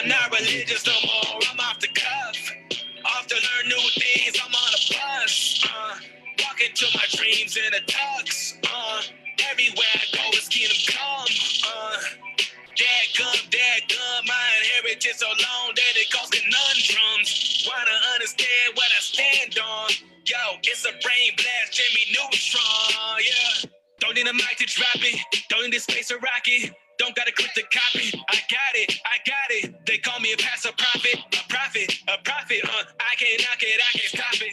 I'm not religious no more, I'm off the cuff. Off to learn new things, I'm on a bus. Walking to my dreams in a tux. Everywhere I go, it's kingdom come. Dad gum, my inheritance so long that it causes conundrums. Wanna understand what I stand on? Yo, it's a brain blast, Jimmy Neutron, yeah. Don't need a mic to drop it, don't need a space to rock it. Don't gotta click the copy, I got it. They call me a pastor prophet, a prophet, I can't knock it, I can't stop it.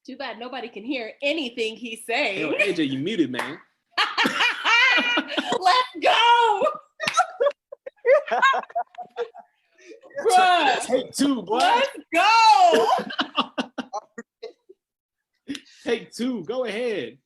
Too bad nobody can hear anything he's saying. Yo, AJ, you muted, man. Let's go! Bruh. Take two, boy. Let's go! Take two, go ahead.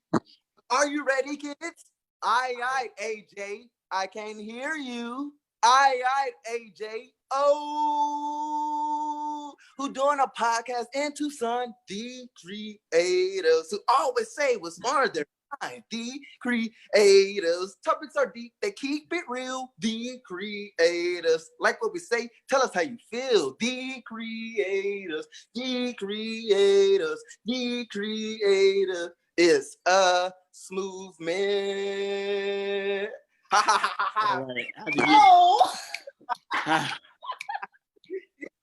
Are you ready, kids? Aye, AJ. I can hear you. Aye, AJ. Oh, who doing a podcast in Tucson? The creators who always say what's on their mind. The creators. Topics are deep. They keep it real. The creators. Like what we say, tell us how you feel. The creators. The creators. The creator is a smooth man. Ha ha ha ha. All right. Oh!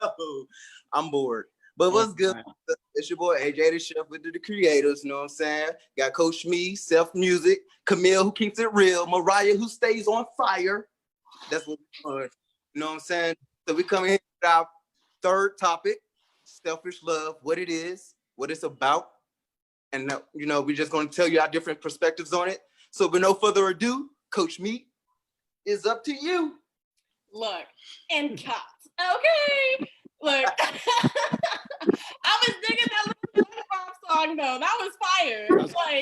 Yo, I'm bored. But what's good? It's your boy AJ the Chef with the creators, you know what I'm saying? Got Coach Me, Self Music, Camille who keeps it real, Mariah who stays on fire. That's what we're doing. You know what I'm saying? So we come in with our third topic, selfish love, what it is, what it's about. And you know, we're just gonna tell you our different perspectives on it. So with no further ado, Coach Me is up to you. Look, and cut. Okay. Look, I was digging that little SpongeBob song though. That was fire.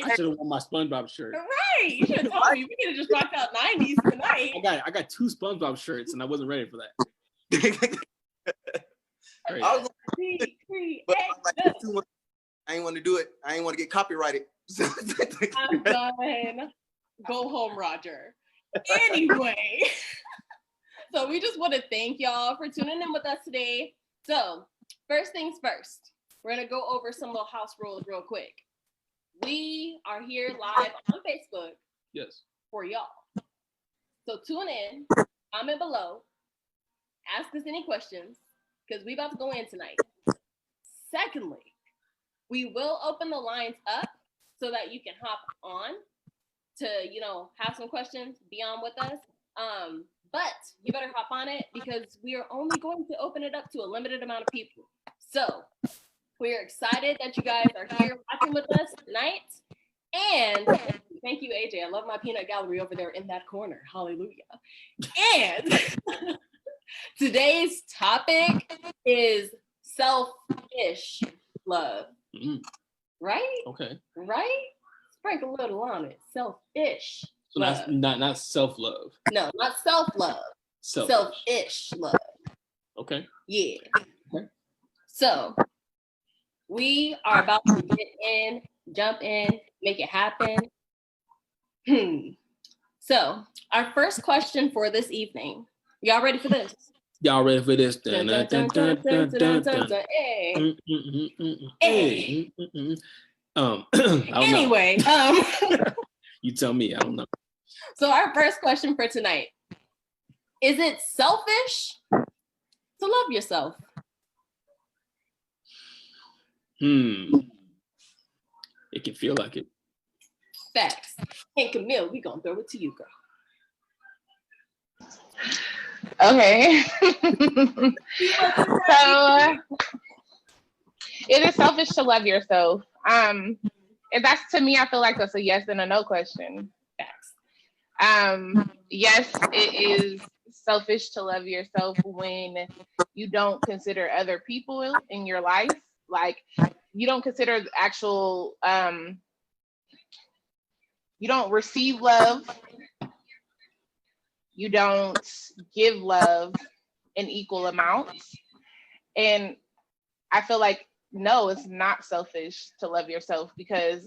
I should have worn my SpongeBob shirt. Right. You should have told me. We could have just rocked out 90s tonight. I got two SpongeBob shirts and I wasn't ready for that. I was but I was like, too much. I ain't want to do it. I ain't want to get copyrighted. I'm done. Go home, Roger. Anyway. So we just want to thank y'all for tuning in with us today. So first things first, we're going to go over some little house rules real quick. We are here live on Facebook. Yes. For y'all. So tune in, comment below, ask us any questions, because we about to go in tonight. Secondly, we will open the lines up so that you can hop on to, you know, have some questions, be on with us. But you better hop on it because we are only going to open it up to a limited amount of people. So we're excited that you guys are here watching with us tonight. And thank you, AJ. I love my peanut gallery over there in that corner. Hallelujah. And today's topic is selfish love. Mm-hmm. Right? Okay. Right? Sprinkle a little on it. Selfish. So that's not self-love. No, not self-love. Selfish love. Okay. Yeah. Okay. So we are about to get in, jump in, make it happen. So our first question for this evening. Y'all ready for this? Y'all ready for this? Hey. Anyway, you tell me. I don't know. So our first question for tonight: is it selfish to love yourself? It can feel like it. Facts. And Camille, we gonna throw it to you, girl. Okay. So it is selfish to love yourself. And that's, to me, I feel like that's a yes and a no question. Facts. Yes, it is selfish to love yourself when you don't consider other people in your life. Like, you don't consider the actual, you don't receive love. You don't give love in equal amounts. And I feel like, no, it's not selfish to love yourself, because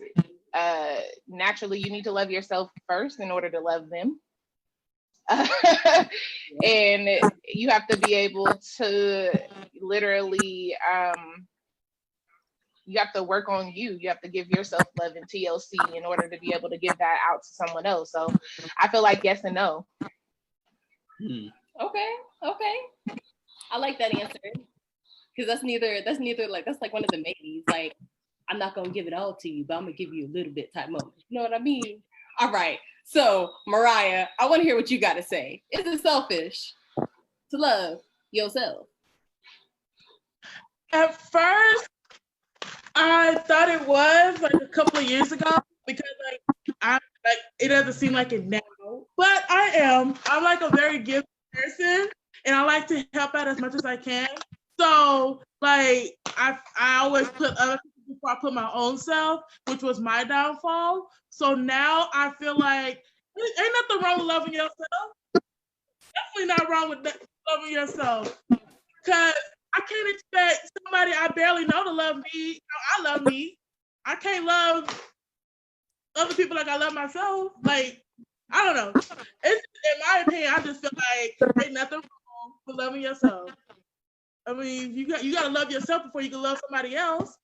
naturally you need to love yourself first in order to love them. And you have to be able to literally you have to work on you. You have to give yourself love and TLC in order to be able to give that out to someone else. So I feel like yes and no. Okay. I like that answer. Because that's like one of the maybes. Like, I'm not gonna give it all to you, but I'm gonna give you a little bit type moment. You know what I mean? All right. So, Mariah, I want to hear what you got to say. Is it selfish to love yourself? At first, I thought it was like a couple of years ago because it doesn't seem like it now. But I'm like a very giving person, and I like to help out as much as I can. So like I always put other people before I put my own self, which was my downfall. So now I feel like ain't nothing wrong with loving yourself. Definitely not wrong with loving yourself. Because I can't expect somebody I barely know to love me. I love me. I can't love other people like I love myself. Like, I don't know. It's, in my opinion, I just feel like ain't nothing wrong with loving yourself. I mean, you got to love yourself before you can love somebody else.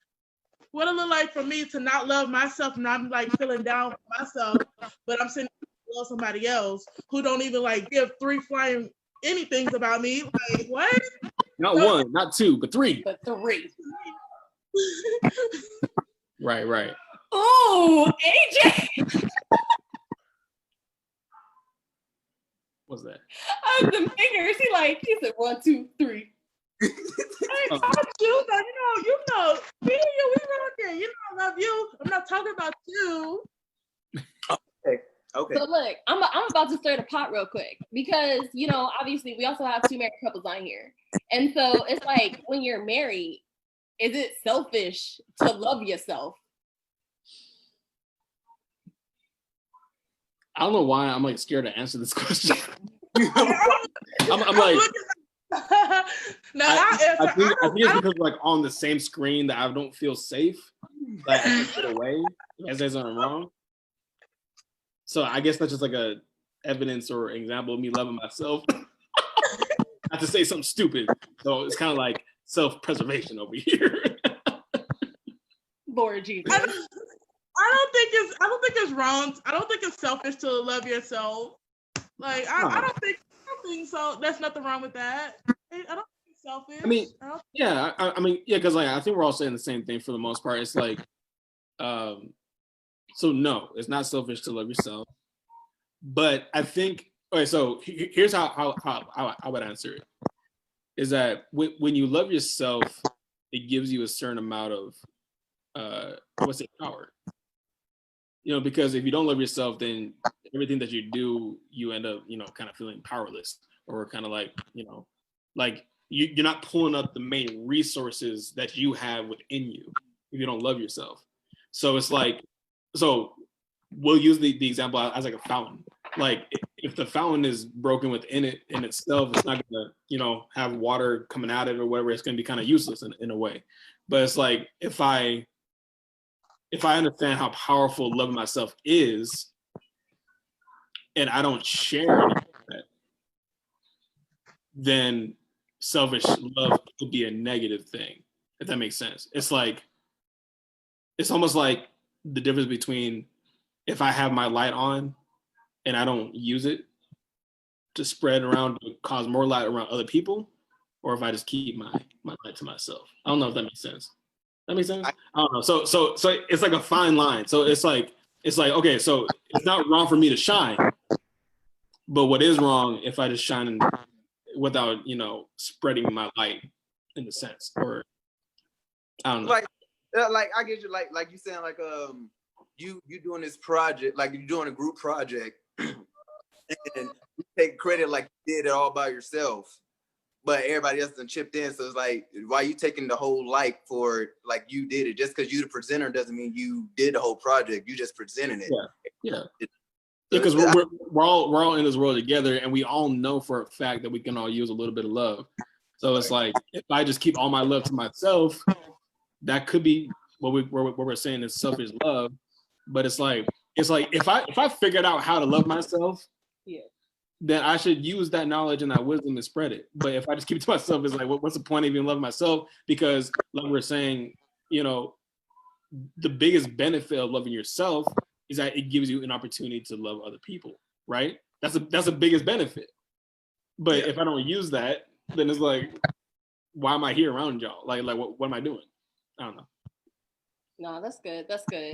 What it look like for me to not love myself and I'm like feeling down for myself, but I'm sitting to love somebody else who don't even like give 3 flying anythings about me. Like, what? Not one, not 2, but 3. But 3. Right. Oh, AJ. What's that? The fingers. He said 1, 2, 3. Hey, Oh. I'm you, though. You know, me and you, we rocking. You know, I love you. I'm not talking about you. Okay. So look, I'm about to stir the pot real quick because, you know, obviously we also have 2 married couples on here. And so it's like when you're married, is it selfish to love yourself? I don't know why I'm like scared to answer this question. I'm like, No, I think it's because like on the same screen that I don't feel safe. Like I can get away. I say something wrong. So I guess that's just like a evidence or example of me loving myself. Not to say something stupid. So it's kind of like self-preservation over here. Lord Jesus. I don't think it's wrong. I don't think it's selfish to love yourself. Like I don't think so. There's nothing wrong with that. I don't think it's selfish. I mean, yeah, because like I think we're all saying the same thing for the most part. It's like, so no, it's not selfish to love yourself. But I think, okay, so here's how I would answer it. Is that when you love yourself, it gives you a certain amount of power. You know, because if you don't love yourself, then everything that you do, you end up, you know, kind of feeling powerless or kind of like, you know, like you're not pulling up the main resources that you have within you if you don't love yourself. So it's like, so we'll use the example as like a fountain. Like if the fountain is broken within it in itself, it's not gonna, you know, have water coming out of it or whatever. It's gonna be kind of useless in a way. But it's like if I understand how powerful loving myself is, and I don't share any of that, then selfish love could be a negative thing, if that makes sense. It's like, it's almost like the difference between if I have my light on and I don't use it to spread around to cause more light around other people, or if I just keep my light to myself. I don't know if that makes sense. That makes sense? I don't know. So it's like a fine line. So it's like, okay, so it's not wrong for me to shine, but what is wrong if I just shine without, you know, spreading my light in a sense, or I don't know. Like I get you, like you saying, like you doing this project, like you're doing a group project, and you take credit like you did it all by yourself, but everybody else done chipped in. So it's like, why you taking the whole light for it? Like you did it. Just because you the presenter doesn't mean you did the whole project. You just presented it. Yeah. Because we're all in this world together, and we all know for a fact that we can all use a little bit of love. So it's like, if I just keep all my love to myself, that could be what we're saying is selfish love. But it's like if I figured out how to love myself, Yeah. then I should use that knowledge and that wisdom and spread it. But if I just keep it to myself, it's like, what's the point of even loving myself? Because like we're saying, you know, the biggest benefit of loving yourself is that it gives you an opportunity to love other people, right? That's the biggest benefit. But if I don't use that, then it's like, why am I here around y'all? Like what am I doing? I don't know. No, that's good. That's good.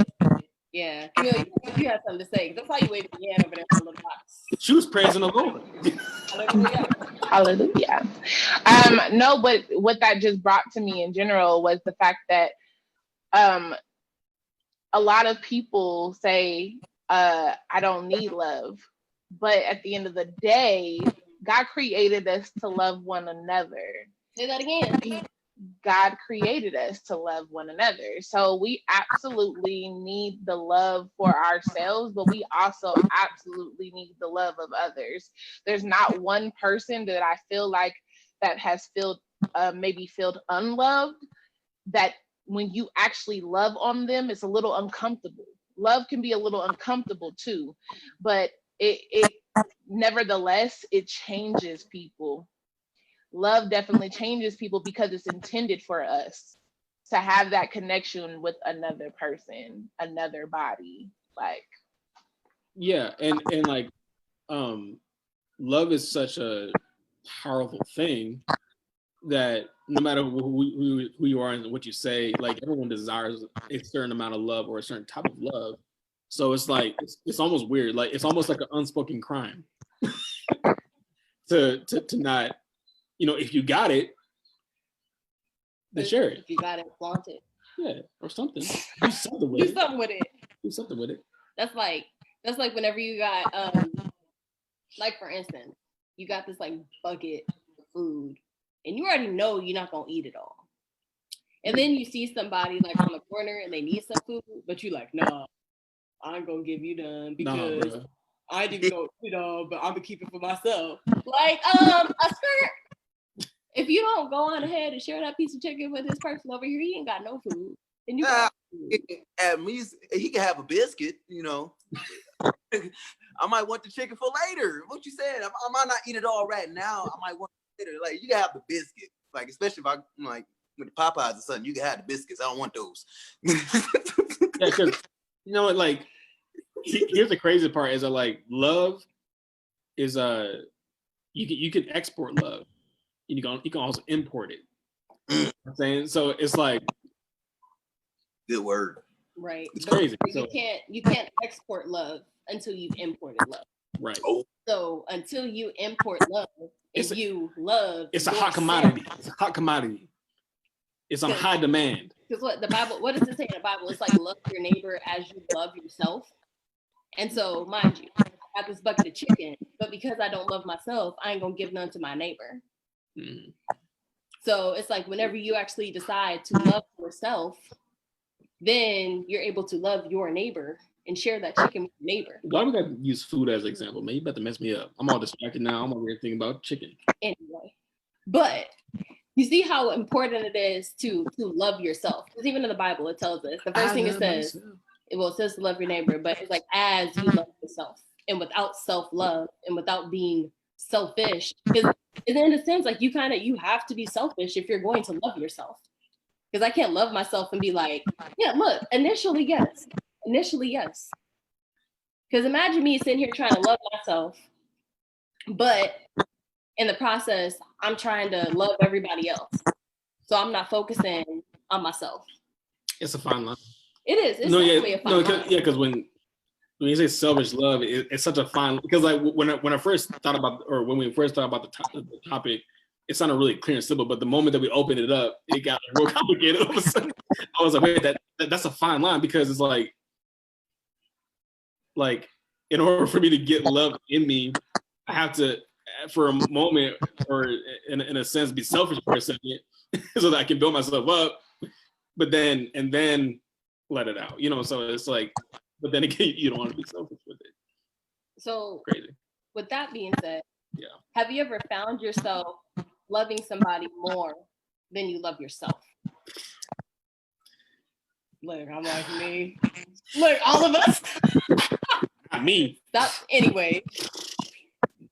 Yeah. Camille, you have something to say. That's why you waving your hand over there for a little box. She was praising the Lord. Hallelujah. No, but what that just brought to me in general was the fact that a lot of people say, I don't need love. But at the end of the day, God created us to love one another. Say that again. God created us to love one another. So we absolutely need the love for ourselves, but we also absolutely need the love of others. There's not one person that I feel like that has maybe felt unloved, that when you actually love on them, it's a little uncomfortable. Love can be a little uncomfortable too, but it nevertheless, it changes people. Love definitely changes people because it's intended for us to have that connection with another person, another body. Like, yeah, and like love is such a powerful thing that no matter who you are and what you say, like everyone desires a certain amount of love or a certain type of love. So it's like it's almost weird. Like it's almost like an unspoken crime to not, you know, if you got it, then share it. If you got it, flaunt it. Yeah, or something. Do something with it. Do something with it. Do something with it. That's like whenever you got like for instance, you got this like bucket of food and you already know you're not gonna eat it all. And then you see somebody like on the corner and they need some food, but you like, nah, I ain't gonna give you none because I didn't go eat it all, but I'm gonna keep it for myself. Like, a skirt. If you don't go on ahead and share that piece of chicken with this person over here, he ain't got no food. And you got food. At least he can have a biscuit, you know. I might want the chicken for later. What you said? I might not eat it all right now. I might want it later. Like you can have the biscuit. Like especially if I'm like with the Popeyes or something, you can have the biscuits. I don't want those. Yeah, because you know what, like here's the crazy part is that like love is you can export love. You can also import it. You know what I'm saying? So it's like Good word. Right. It's But crazy. You can't export love until you've imported love. Right. So until you import love and you love, it's a hot commodity. It's a hot commodity. It's on high demand. Because what does it say in the Bible? It's like love your neighbor as you love yourself. And so, mind you, I got this bucket of chicken, but because I don't love myself, I ain't gonna give none to my neighbor. Mm. So it's like whenever you actually decide to love yourself, then you're able to love your neighbor and share that chicken with your neighbor. Why we got to use food as an example, man? You about to mess me up. I'm all distracted now. I'm over here thinking about chicken. Anyway, but you see how important it is to love yourself. Because even in the Bible, it tells us the first thing it says. It says to love your neighbor, but it's like as you love yourself, and without self-love and without being selfish, because in a sense, like you have to be selfish if you're going to love yourself. Because I can't love myself and be like, yeah, look, initially yes. Because imagine me sitting here trying to love myself, but in the process, I'm trying to love everybody else. So I'm not focusing on myself. It's a fine line. It is. It's definitely a fine line. Because when you say selfish love, it's such a fine. Because like when I first thought about, or when we first thought about the topic, it sounded really clear and simple. But the moment that we opened it up, it got real complicated. All of a sudden, I was like, wait, that's a fine line, because it's like in order for me to get love in me, I have to, for a moment, or in a sense, be selfish for a second, so that I can build myself up. But then let it out, you know. So it's like, but then again, you don't want to be selfish with it. So crazy. With that being said, yeah, have you ever found yourself loving somebody more than you love yourself? Look, I'm like me. Look, all of us. Not me. Stop. Anyway,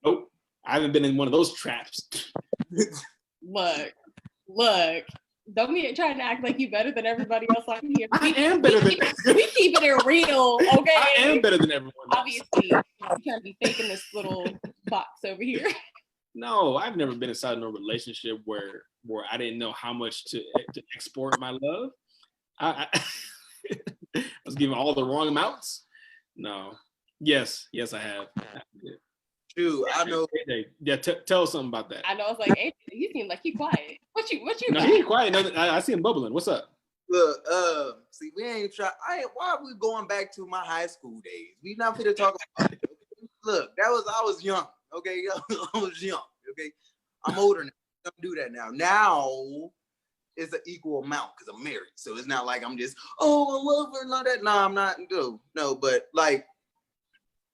Nope. I haven't been in one of those traps. look. Don't be trying to act like you better than everybody else on here. I am better than. We keeping it real, okay? I am better than everyone else. Obviously, I'm trying to be faking this little box over here. No, I've never been inside no relationship where I didn't know how much to export my love. I was giving all the wrong amounts. No. Yes, I have. Shoot, I know. Yeah, tell us something about that. I know it's like, hey, you seem like you quiet. What you No, got? he ain't quiet. No, I see him bubbling. What's up? Look, see, we ain't try. Why are we going back to my high school days? We not fit to talk about it. Okay? Look, I was young. Okay, I was young. Okay, I'm older now. Don't do that now. Now it's an equal amount because I'm married. So it's not like I'm just, I love her and all that. No, I'm not. No, but like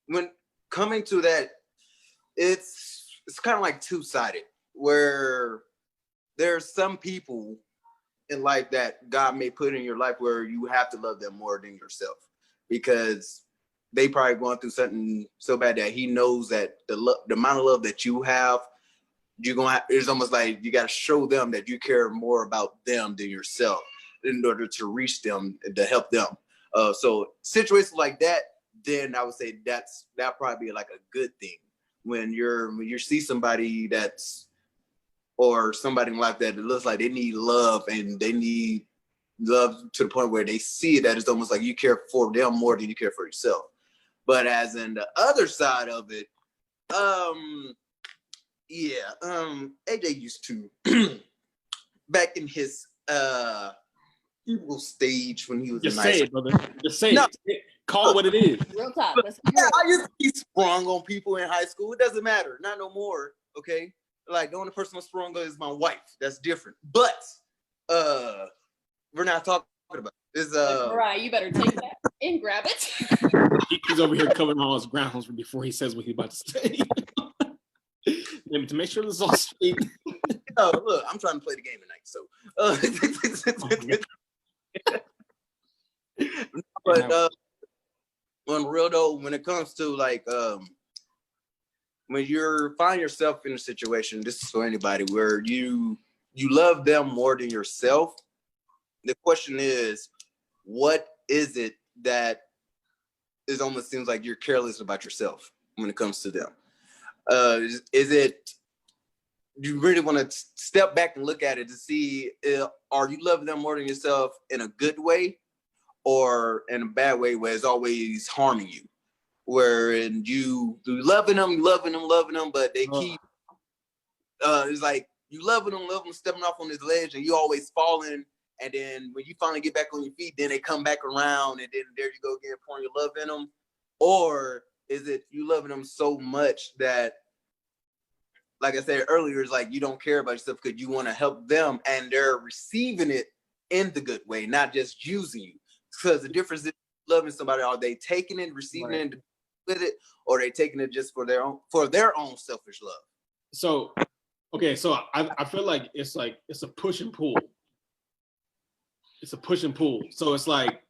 when coming to that, it's kind of like two-sided, where there's some people in life that God may put in your life where you have to love them more than yourself, because they probably going through something so bad that he knows that the amount of love that you have, it's almost like you got to show them that you care more about them than yourself in order to reach them and to help them. So situations like that, then I would say that probably be like a good thing when you see somebody or somebody in life that it looks like they need love, and they need love to the point where they see that it's almost like you care for them more than you care for yourself. But as in the other side of it, AJ used to back in his evil stage when he was Just in say high it, school. brother. Just say No. it. Call it what it is. Real talk. Let's be Yeah, real. I used to be sprung on people in high school. It doesn't matter, not no more. Okay, like the only person I'm sprung on is my wife. That's different. But we're not talking about is Mariah, you better take that and grab it. He's over here covering all his grounds before he says what he's about to say. Maybe to make sure this is all straight. look, I'm trying to play the game tonight, so but on real though, when it comes to like when you find yourself in a situation, this is for anybody, where you love them more than yourself, the question is, what is it that it almost seems like you're careless about yourself when it comes to them? Is it, do you really want to step back and look at it to see, are you loving them more than yourself in a good way or in a bad way where it's always harming you? Where you loving them, but they keep, it's like you loving them, stepping off on this ledge, and you always falling. And then when you finally get back on your feet, then they come back around, and then there you go again, pouring your love in them. Or is it you loving them so much that, like I said earlier, it's like you don't care about yourself because you want to help them, and they're receiving it in the good way, not just using you. Because the difference is loving somebody, are they taking it, receiving it with it, or are they taking it just for their own selfish love? So, okay, so I feel like it's a push and pull. It's a push and pull. So it's like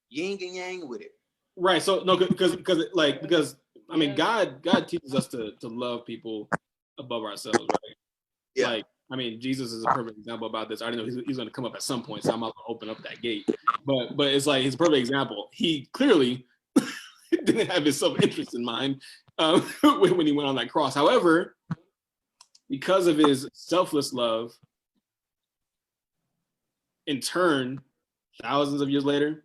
Yin and yang with it. right. So no, because I mean, God teaches us to love people above ourselves, right? Yeah. Like, I mean, Jesus is a perfect example about this. I already know he's going to come up at some point, so I'm about to open up that gate. But it's like his perfect example. He clearly didn't have his self-interest in mind when he went on that cross. However, because of his selfless love, in turn, thousands of years later,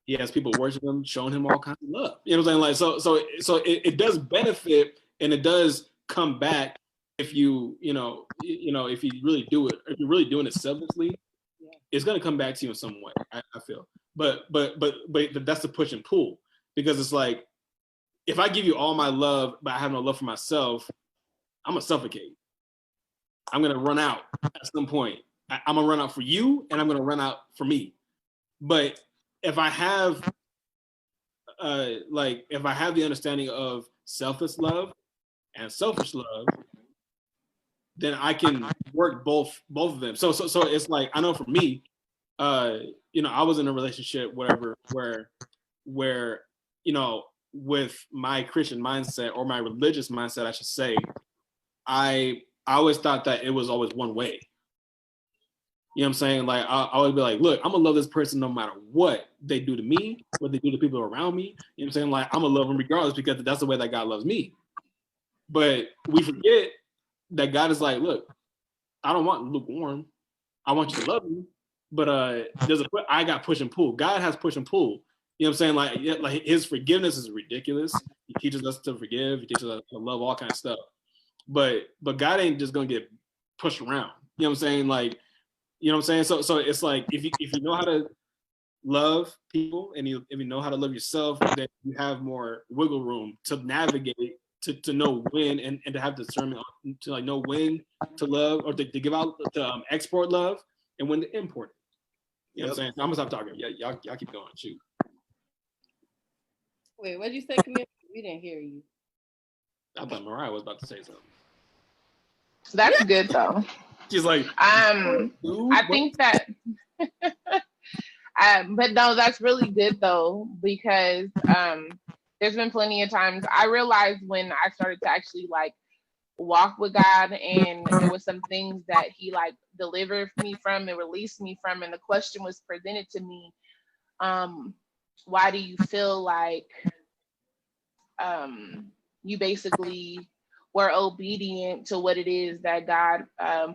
he has people worship him, showing him all kinds of love. You know what I'm saying? Like, so it does benefit, and it does come back if you really do it, if you're really doing it selflessly, it's going to come back to you in some way. I feel, but that's the push and pull, because it's like, if I give you all my love, but I have no love for myself, I'm gonna suffocate. I'm gonna run out at some point. I'm gonna run out for you, and I'm gonna run out for me. But if I have, if I have the understanding of selfless love and selfish love, then I can work both of them. So it's like, I know for me, you know, I was in a relationship, whatever, where, you know, with my Christian mindset or my religious mindset, I should say, I always thought that it was always one way. You know what I'm saying? Like, I always be like, look, I'm gonna love this person no matter what they do to me, what they do to people around me. You know what I'm saying? Like, I'm gonna love them regardless because that's the way that God loves me. But we forget that God is like, look, I don't want lukewarm. I want you to love me. But I got push and pull. God has push and pull. You know what I'm saying? Like his forgiveness is ridiculous. He teaches us to forgive. He teaches us to love, all kinds of stuff. But God ain't just gonna get pushed around. You know what I'm saying? Like, you know what I'm saying? So it's like if you know how to love people and if you know how to love yourself, then you have more wiggle room to navigate, to know when and to have discernment to like know when to love or to give out, to export love and when to import it. You know what I'm saying? So I'm gonna stop talking. Yeah, y'all keep going. Shoot. Wait, what did you say, Camille? We didn't hear you. I thought Mariah was about to say something. That's good though. She's like, I think that, but no, that's really good though, because there's been plenty of times I realized when I started to actually like walk with God, and there was some things that he like delivered me from and released me from, and the question was presented to me, why do you feel like you basically were obedient to what it is that God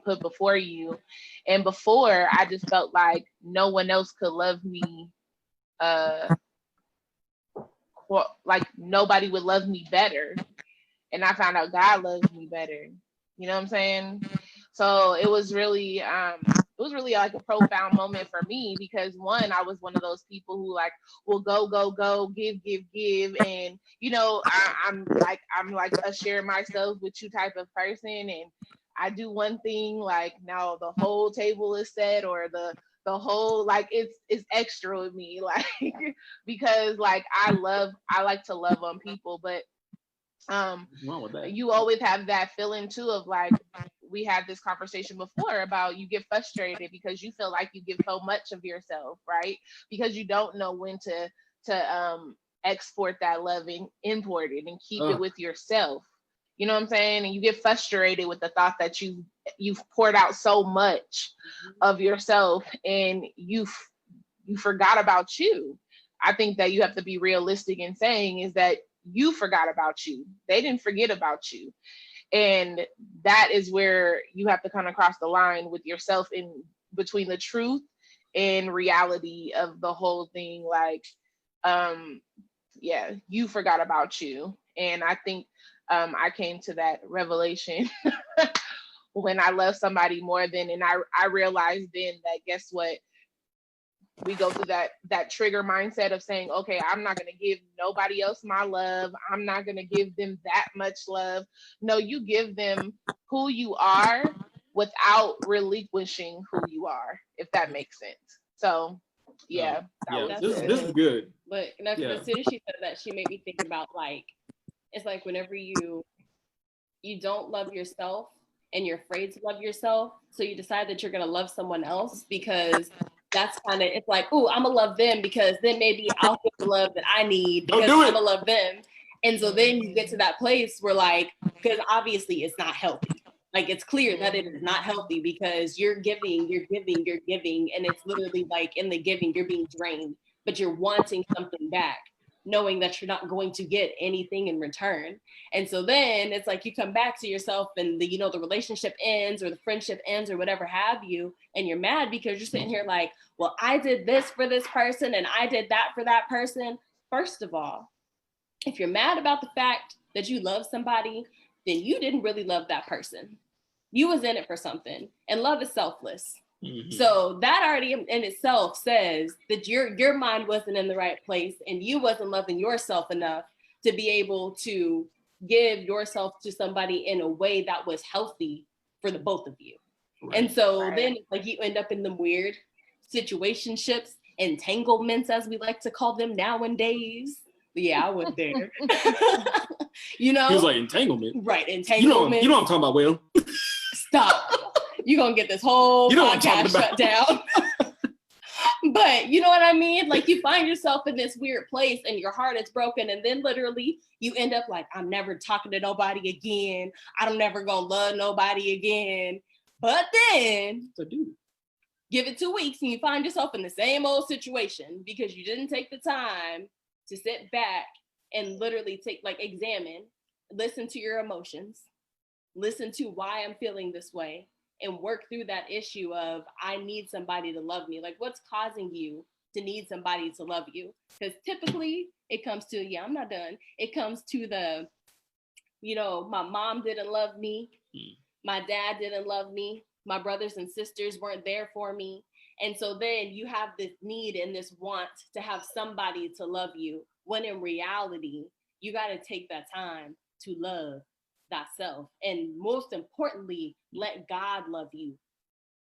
put before you? And before, I just felt like no one else could love me, like nobody would love me better. And I found out God loves me better. You know what I'm saying? So it was really like a profound moment for me, because one, I was one of those people who like will go, give, and you know, I'm like a share myself with you type of person, and I do one thing, like now the whole table is set, or the whole, like it's extra with me, like because like I like to love on people, but you always have that feeling too of like, we had this conversation before about you get frustrated because you feel like you give so much of yourself, right? Because you don't know when to export that love and import it and keep it with yourself. You know what I'm saying? And you get frustrated with the thought that you've poured out so much of yourself and you forgot about you. I think that you have to be realistic in saying is that you forgot about you. They didn't forget about you. And that is where you have to kind of cross the line with yourself in between the truth and reality of the whole thing. Like, you forgot about you. And I think I came to that revelation when I love somebody more than, and I realized then that, guess what? We go through that trigger mindset of saying, okay, I'm not going to give nobody else my love. I'm not going to give them that much love. No, you give them who you are without relinquishing who you are, if that makes sense. So, yeah. This is good. But as soon as she said that, she made me think about like, it's like whenever you don't love yourself and you're afraid to love yourself, so you decide that you're going to love someone else because that's kind of, it's like, oh, I'm gonna love them because then maybe I'll get the love that I need because I'm gonna love them. And so then you get to that place where like, because obviously it's not healthy. Like it's clear that it is not healthy because you're giving, and it's literally like in the giving, you're being drained, but you're wanting something back, knowing that you're not going to get anything in return. And so then it's like you come back to yourself and the relationship ends or the friendship ends or whatever have you, and you're mad because you're sitting here like, well, I did this for this person and I did that for that person. First of all, if you're mad about the fact that you love somebody, then you didn't really love that person. You was in it for something, and love is selfless. Mm-hmm. So that already in itself says that your mind wasn't in the right place and you wasn't loving yourself enough to be able to give yourself to somebody in a way that was healthy for the both of you. Right. And so then like you end up in the weird situationships, entanglements, as we like to call them nowadays. Yeah, I went there. He was like entanglement. Right, entanglement. You know what I'm talking about, Will. Stop. You're gonna get this whole podcast shut down. But you know what I mean? Like you find yourself in this weird place and your heart is broken. And then literally you end up like, I'm never talking to nobody again. I'm never gonna love nobody again. But then So, dude, give it 2 weeks and you find yourself in the same old situation because you didn't take the time to sit back and literally examine, listen to your emotions, listen to why I'm feeling this way, and work through that issue of I need somebody to love me. Like what's causing you to need somebody to love you? Because typically it comes to, yeah, I'm not done. It comes to the, my mom didn't love me. My dad didn't love me. My brothers and sisters weren't there for me. And so then you have this need and this want to have somebody to love you, when in reality, you got to take that time to love thyself. And most importantly, let God love you.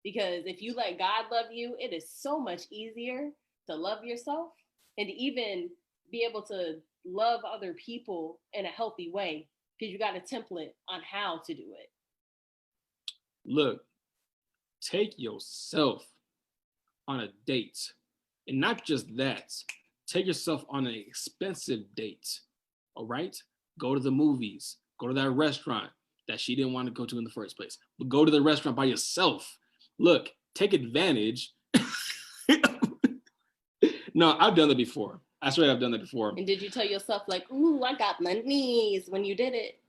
Because if you let God love you, it is so much easier to love yourself and to even be able to love other people in a healthy way, because you got a template on how to do it. look, take yourself on a date. And not just that, take yourself on an expensive date. All right? Go to the movies, go to that restaurant that she didn't want to go to in the first place. But go to the restaurant by yourself. Look, take advantage. No, I've done that before. I swear I've done that before. And did you tell yourself like, ooh, I got my knees when you did it?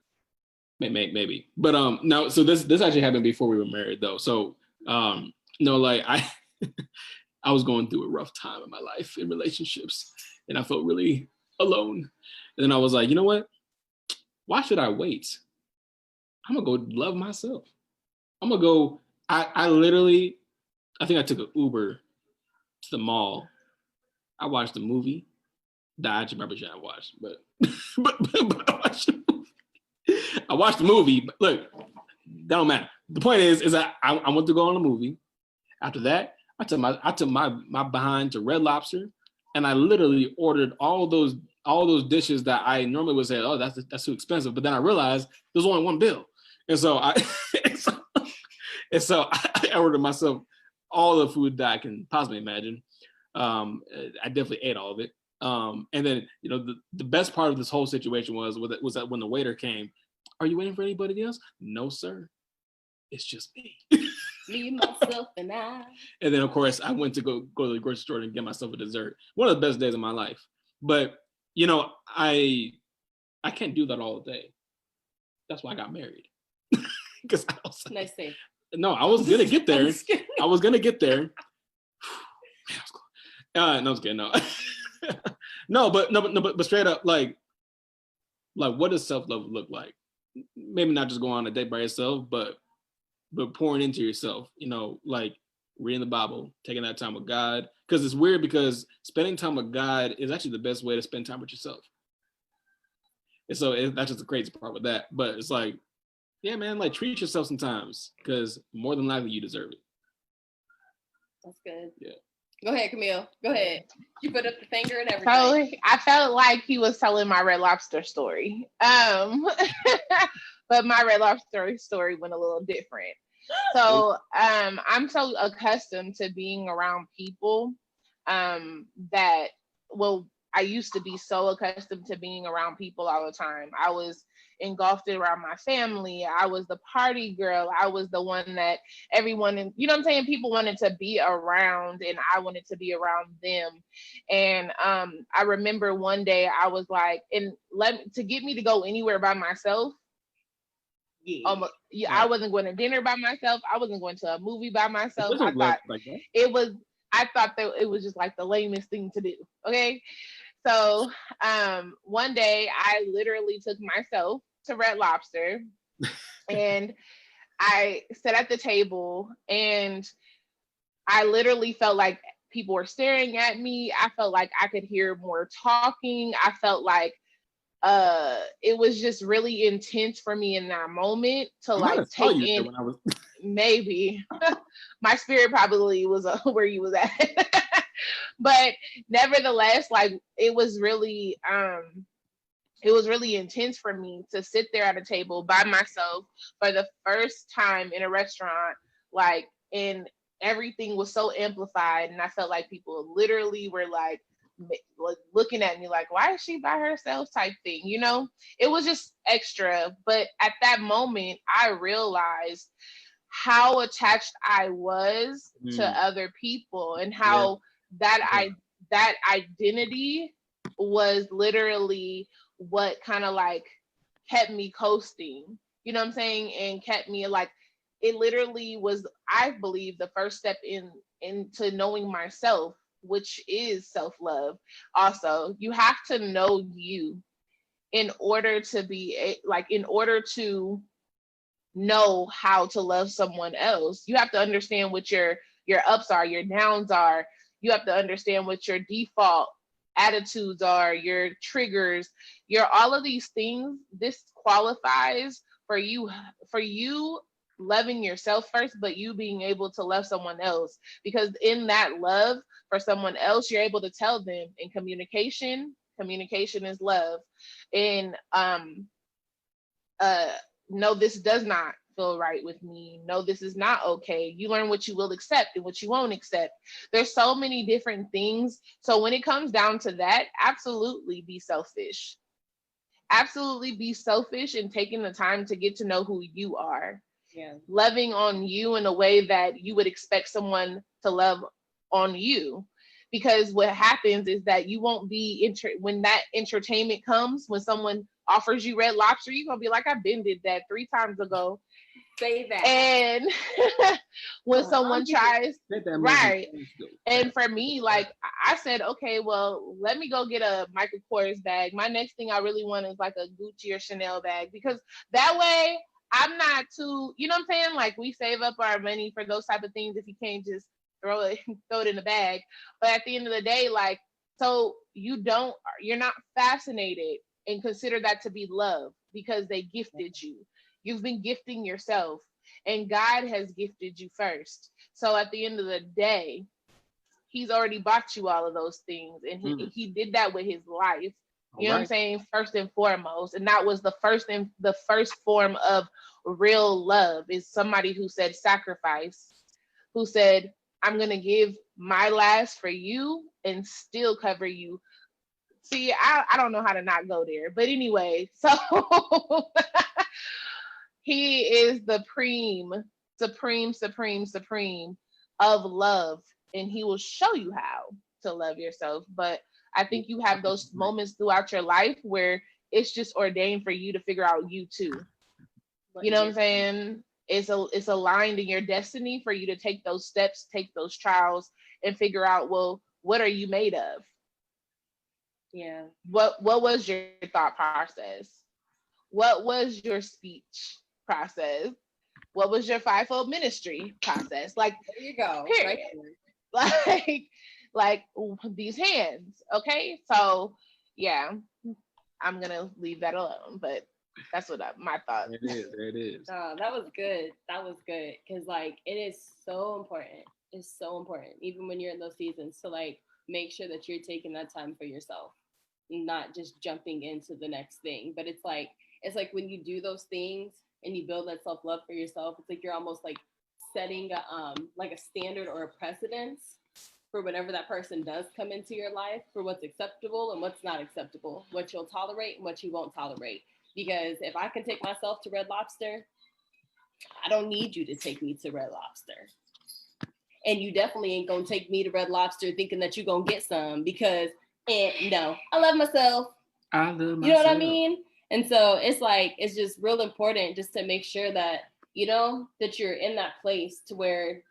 Maybe. But no, so this actually happened before we were married though. So no, like I was going through a rough time in my life in relationships, and I felt really alone. And then I was like, you know what? Why should I wait? I'm gonna go love myself. I'm gonna go. I literally, I think I took an Uber to the mall. I watched a movie that I actually remember I watched, but I watched the movie. But look, that don't matter. The point is that I went to go on a movie. After that, I took my behind to Red Lobster, and I literally ordered all those dishes that I normally would say, oh, that's too expensive. But then I realized there's only one bill, and so I I ordered myself all the food that I can possibly imagine. I definitely ate all of it. And then the best part of this whole situation was that when the waiter came, are you waiting for anybody else? No, sir. It's just me. Me, myself, and I. And then of course I went to go to the grocery store and get myself a dessert. One of the best days of my life. But I can't do that all day. That's why I got married. Because I was like, Nice save. no, I was gonna get there. I was gonna get there. No, I was kidding. No. but straight up, like what does self-love look like? Maybe not just going on a date by yourself, but pouring into yourself, like reading the Bible, taking that time with God. Because it's weird, because spending time with God is actually the best way to spend time with yourself. And so that's just the crazy part with that. But it's like, yeah, man, like treat yourself sometimes, because more than likely you deserve it. That's good. Yeah. Go ahead, Camille. Go ahead. You put up the finger and everything. So I felt like he was telling my Red Lobster story. But my Red Lobster story went a little different. So I'm so accustomed to being around people that, well, I used to be so accustomed to being around people all the time. I was engulfed around my family. I was the party girl. I was the one that everyone, people wanted to be around, and I wanted to be around them. And I remember one day I was like, to get me to go anywhere by myself. I wasn't going to dinner by myself. I wasn't going to a movie by myself. I thought that it was just like the lamest thing to do. Okay. So one day I literally took myself to Red Lobster and I sat at the table, and I literally felt like people were staring at me. I felt like I could hear more talking. I felt like it was just really intense for me in that moment to like take in. Maybe my spirit probably was where you was at. But nevertheless, like it was really intense for me to sit there at a table by myself for the first time in a restaurant, like, and everything was so amplified, and I felt like people literally were like looking at me like, why is she by herself type thing, you know? It was just extra. But at that moment, I realized how attached I was to other people, and how that identity was literally what kind of like kept me coasting, you know what I'm saying? And kept me like, it literally was, I believe, the first step into knowing myself, which is self-love. Also, you have to know you in order to be in order to know how to love someone else. You have to understand what your ups are, your downs are. You have to understand what your default attitudes are, your triggers, your all of these things. This qualifies for you loving yourself first, but you being able to love someone else, because in that love for someone else, you're able to tell them in communication is love. And no, this does not feel right with me. No, this is not okay. You learn what you will accept and what you won't accept. There's so many different things. So when it comes down to that, absolutely be selfish. Absolutely be selfish and taking the time to get to know who you are. Yeah. Loving on you in a way that you would expect someone to love on you. Because what happens is that you won't be when that entertainment comes, when someone offers you Red Lobster, you're gonna be like, I've been did that 3 times ago. Say that. And when someone tries, right. And for me, like I said, okay, well, let me go get a Michael Kors bag. My next thing I really want is like a Gucci or Chanel bag, because that way I'm not too, you know what I'm saying? Like we save up our money for those type of things if you can't just throw it in the bag. But at the end of the day, like, so you're not fascinated and consider that to be love because they gifted you. You've been gifting yourself, and God has gifted you first. So at the end of the day, he's already bought you all of those things, and he did that with his life. You know what I'm saying? First and foremost. And that was the first form of real love, is somebody who said sacrifice, who said, I'm going to give my last for you and still cover you. See, I don't know how to not go there. But anyway, so he is the supreme of love. And he will show you how to love yourself. But I think you have those moments throughout your life where it's just ordained for you to figure out you too. You know what I'm saying? It's aligned in your destiny for you to take those steps, take those trials, and figure out, well, what are you made of? Yeah. What was your thought process? What was your speech process? What was your fivefold ministry process? Like, there you go. Right, like these hands. Okay, so yeah, I'm gonna leave that alone, but that's what my thought. There it is. That was good. Because like it is so important. It's so important, even when you're in those seasons, to like make sure that you're taking that time for yourself, not just jumping into the next thing. But it's like when you do those things and you build that self-love for yourself, it's like you're almost like setting like a standard or a precedence for whenever that person does come into your life, for what's acceptable and what's not acceptable, what you'll tolerate and what you won't tolerate. Because if I can take myself to Red Lobster, I don't need you to take me to Red Lobster. And you definitely ain't gonna take me to Red Lobster thinking that you're gonna get some, because no, I love myself. You know what I mean? And so it's just real important just to make sure that, you know, that you're in that place to where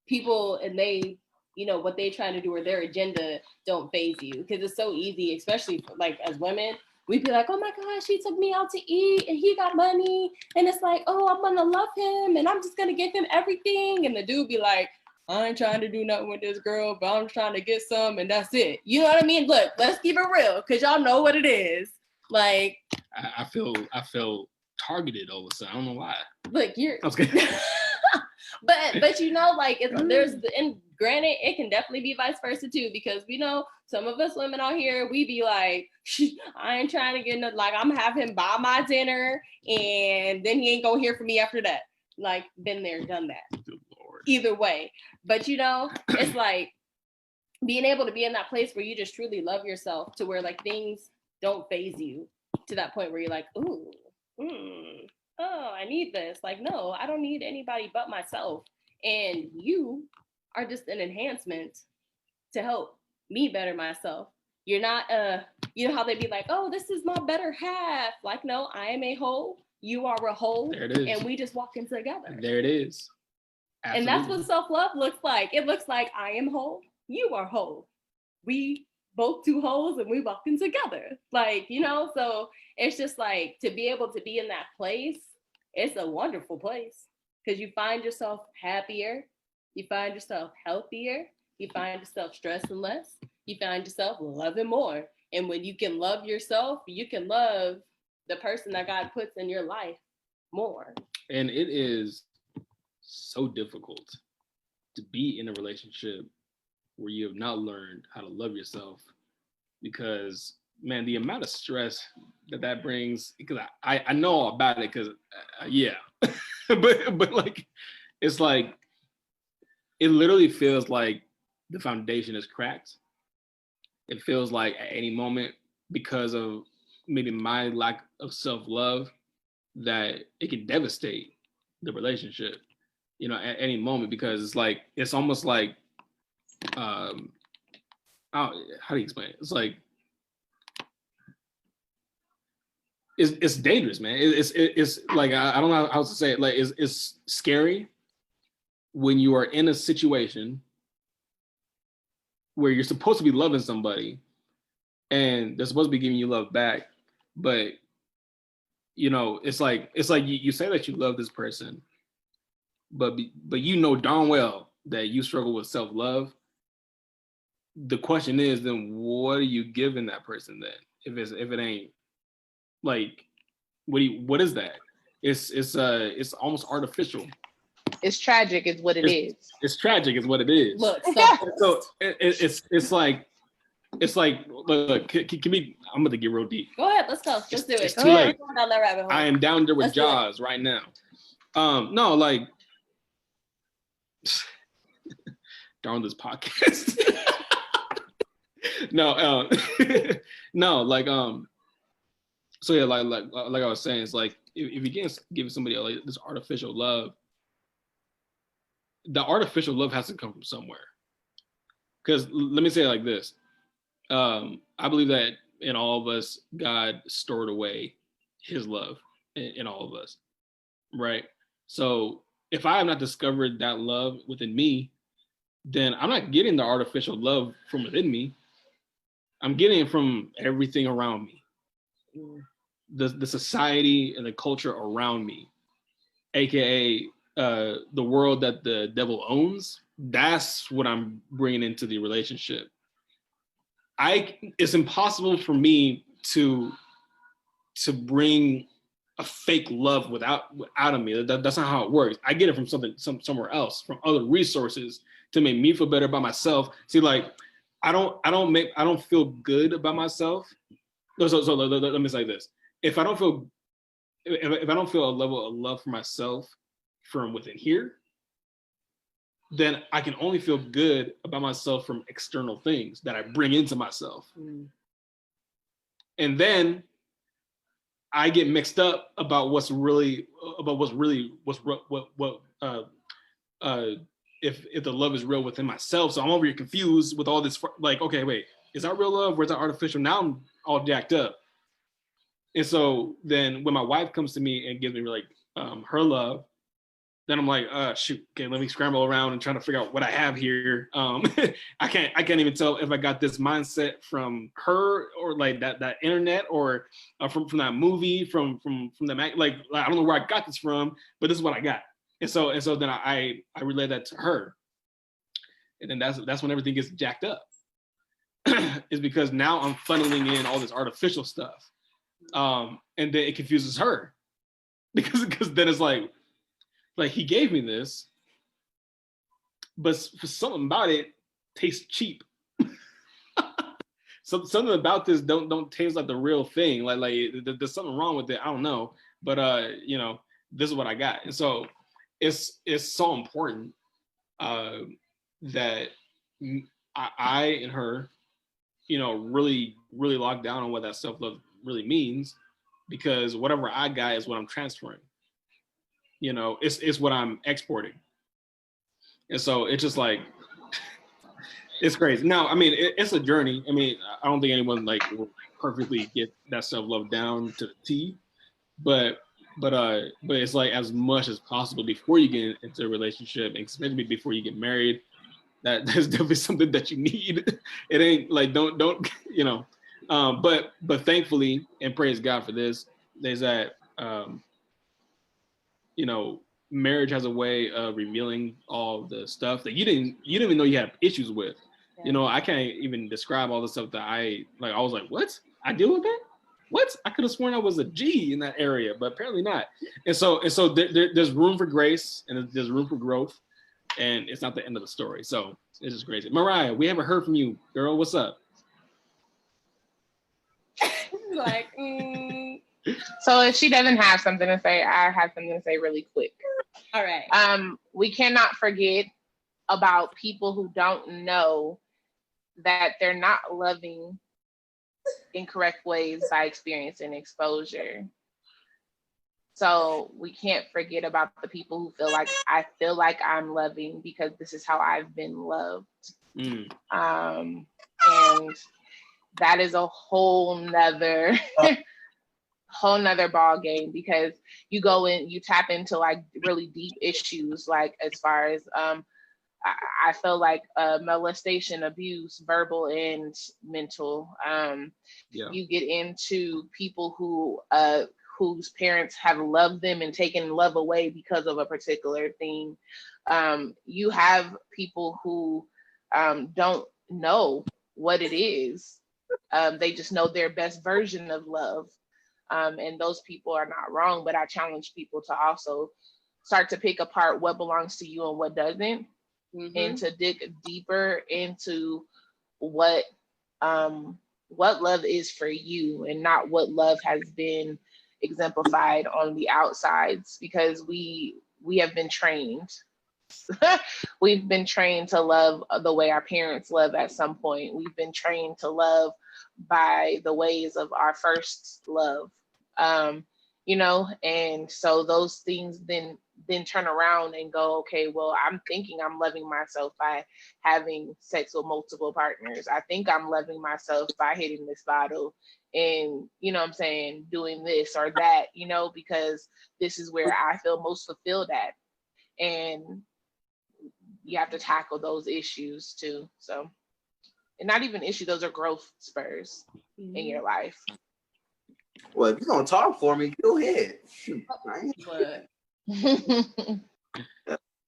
people and they, you know, what they trying to do or their agenda don't phase you. Because it's so easy, especially for, like as women, we'd be like, oh my gosh, he took me out to eat and he got money. And it's like, oh, I'm gonna love him and I'm just gonna give him everything. And the dude be like, I ain't trying to do nothing with this girl, but I'm trying to get some and that's it. You know what I mean? Look, let's keep it real, because y'all know what it is. Like, I feel targeted all of a sudden. I don't know why. Look, you're I was kidding. but you know, like and granted, it can definitely be vice versa too, because we know some of us women out here, we be like, I ain't trying to get like I'm gonna have him buy my dinner and then he ain't gonna hear from me after that. Like, been there, done that. Good Lord. forward. Either way. But you know, it's like being able to be in that place where you just truly love yourself to where like things don't phase you to that point where you're like, ooh, oh, I need this. Like, no, I don't need anybody but myself. And you are just an enhancement to help me better myself. You're not you know how they'd be like, oh, this is my better half. Like, no, I am a whole, you are a whole, There it is. and we just walking together. There it is. And that's what self-love looks like. It looks like I am whole, you are whole. We both two wholes and we walking together. Like, you know, so it's just like to be able to be in that place, it's a wonderful place because you find yourself happier, you find yourself healthier, you find yourself stressing less, you find yourself loving more. And when you can love yourself, you can love the person that God puts in your life more. And it is so difficult to be in a relationship where you have not learned how to love yourself, because man, the amount of stress that brings, because I know all about it, because yeah, but like, it's like, it literally feels like the foundation is cracked. It feels like at any moment, because of maybe my lack of self-love, that it can devastate the relationship, you know, at any moment, because it's like, it's almost like, how do you explain it? It's like, it's dangerous, man. It's like, I don't know how to say it. Like, it's scary when you are in a situation where you're supposed to be loving somebody and they're supposed to be giving you love back, but you know, it's like you say that you love this person, but you know darn well that you struggle with self-love. The question is, then what are you giving that person then? If it ain't like, what is that? It's almost artificial. It's tragic, is what it is. It's tragic, is what it is. Look, So it's like, look, can we? I'm gonna get real deep. go ahead, let's go. Let's do it. It's Go too ahead. late. We're going down that rabbit hole. I am down there with Let's do it. Jaws right now. No, like, darn this podcast. No, no, like, so yeah, like I was saying, it's like, if you can't give somebody like this artificial love, the artificial love has to come from somewhere. Because let me say it like this. I believe that in all of us, God stored away his love in all of us, right? So if I have not discovered that love within me, then I'm not getting the artificial love from within me. I'm getting it from everything around me. The society and the culture around me, AKA the world that the devil owns. That's what I'm bringing into the relationship. It's impossible for me to bring a fake love out of me. That's not how it works. I get it from somewhere else, from other resources to make me feel better about myself. See, like, I don't feel good about myself. So let me say this. If I don't feel a level of love for myself from within here, then I can only feel good about myself from external things that I bring into myself. And then I get mixed up about if the love is real within myself. So I'm over here confused with all this, like, okay, wait, is that real love or is that artificial? Now I'm all jacked up. And so then when my wife comes to me and gives me like her love, then I'm like, shoot, okay, let me scramble around and try to figure out what I have here. I can't even tell if I got this mindset from her or like that internet or from that movie, from the mag. Like, I don't know where I got this from, but this is what I got. And so then I relay that to her, and then that's when everything gets jacked up. Is because now I'm funneling in all this artificial stuff, and then it confuses her, because then it's like he gave me this, but for something about it tastes cheap. Something about this don't taste like the real thing. Like there's something wrong with it. I don't know, but you know, this is what I got, and so it's so important that I and her, really locked down on what that self-love really means, because whatever I got is what I'm transferring. It's what I'm exporting. And so it's just like, it's crazy. Now, I mean, it's a journey. I mean, I don't think anyone will perfectly get that self-love down to the T, but it's like as much as possible before you get into a relationship, and especially before you get married. That's definitely something that you need. It ain't like don't but thankfully, and praise God for this, there's that marriage has a way of revealing all the stuff that you didn't even know you had issues with. Yeah. I can't even describe all the stuff that I was like, what? I deal with that? What? I could have sworn I was a G in that area, but apparently not. And so there's room for grace, and there's room for growth, and it's not the end of the story. So it's just crazy. Mariah, we haven't heard from you, girl. What's up? So if she doesn't have something to say, I have something to say really quick. All right. We cannot forget about people who don't know that they're not loving in correct ways by experiencing exposure. So we can't forget about the people who feel like, I feel like I'm loving because this is how I've been loved. And that is a whole nother ball game, because you go in, you tap into like really deep issues, like as far as I feel like molestation, abuse, verbal and mental. You get into people who whose parents have loved them and taken love away because of a particular thing. You have people who don't know what it is. They just know their best version of love. And those people are not wrong, but I challenge people to also start to pick apart what belongs to you and what doesn't, and to dig deeper into what love is for you, and not what love has been exemplified on the outsides, because we have been trained. We've been trained to love the way our parents love at some point. We've been trained to love by the ways of our first love. And so those things then turn around and go, okay, well, I'm thinking I'm loving myself by having sex with multiple partners. I think I'm loving myself by hitting this bottle and, doing this or that, because this is where I feel most fulfilled at. And you have to tackle those issues too. So, and not even issues, those are growth spurs in your life. Well, if you're gonna talk for me, go ahead.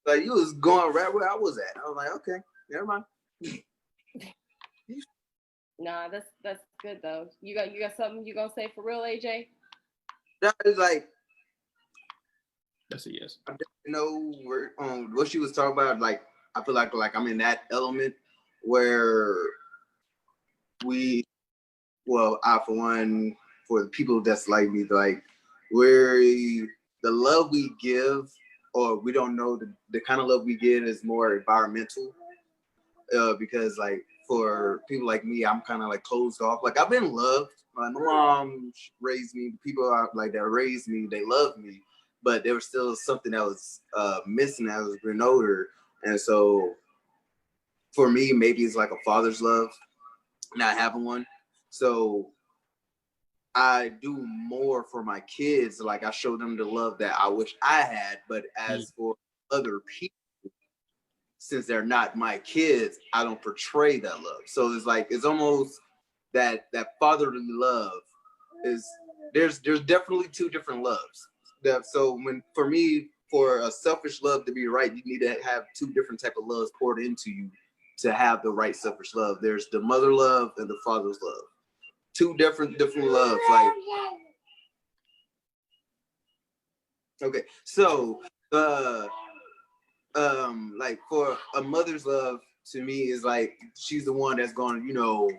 Like you was going right where I was at. I was like, okay, never mind. Nah, that's good though. You got something you gonna say for real, AJ? That is like, that's a yes. I know where what she was talking about. Like, I feel like I'm in that element where I for one, for the people that's like me, like where the love we give, or we don't know the kind of love we get is more environmental. Because like for people like me, I'm kind of like closed off. Like I've been loved. Like my mom raised me. The people like that raised me, they loved me, but there was still something that was missing as I was getting older. And so for me, maybe it's like a father's love, not having one. So I do more for my kids. Like I show them the love that I wish I had. But as for other people, since they're not my kids, I don't portray that love. So it's like, it's almost that fatherly love is, there's definitely two different loves. So for me, for a selfish love to be right, you need to have two different type of loves poured into you to have the right selfish love. There's the mother love and the father's love. Two different loves. Like, okay, so like for a mother's love to me is like she's the one that's going to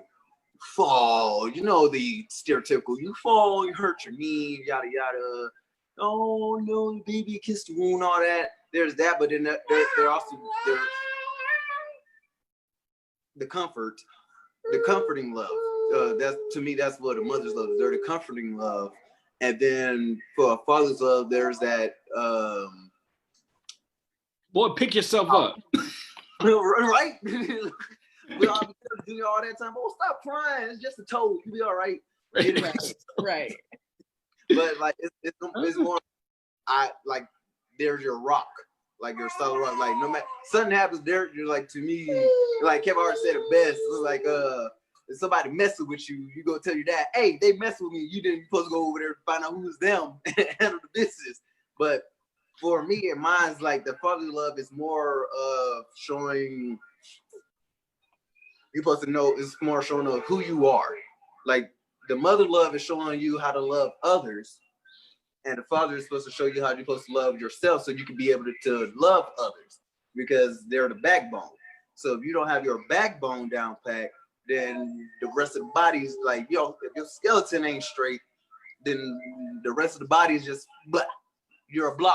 fall, the stereotypical, you fall, you hurt your knee, yada yada, oh baby kissed the wound, all that. There's that, but then they're also the comforting love. That's to me, that's what a mother's love is. They're the comforting love. And then for a father's love, there's that Boy, pick yourself up. right? We all do all that time. Oh, stop crying. It's just a toad. You'll be all right. Right. But like it's more like there's your rock. Like your solid rock. Like no matter something happens there, you're like to me, like Kevin Hart said it best. It's like if somebody messing with you, you go tell your dad, hey, they messing with me. You didn't supposed to go over there to find out who's them and handle the business. But for me and mine's like the fatherly love is more of showing you're supposed to know, it's more showing of who you are. Like the mother love is showing you how to love others. And the father is supposed to show you how you're supposed to love yourself so you can be able to love others because they're the backbone. So if you don't have your backbone down pat, then the rest of the body's like, if your skeleton ain't straight, then the rest of the body is just blah. You're a blob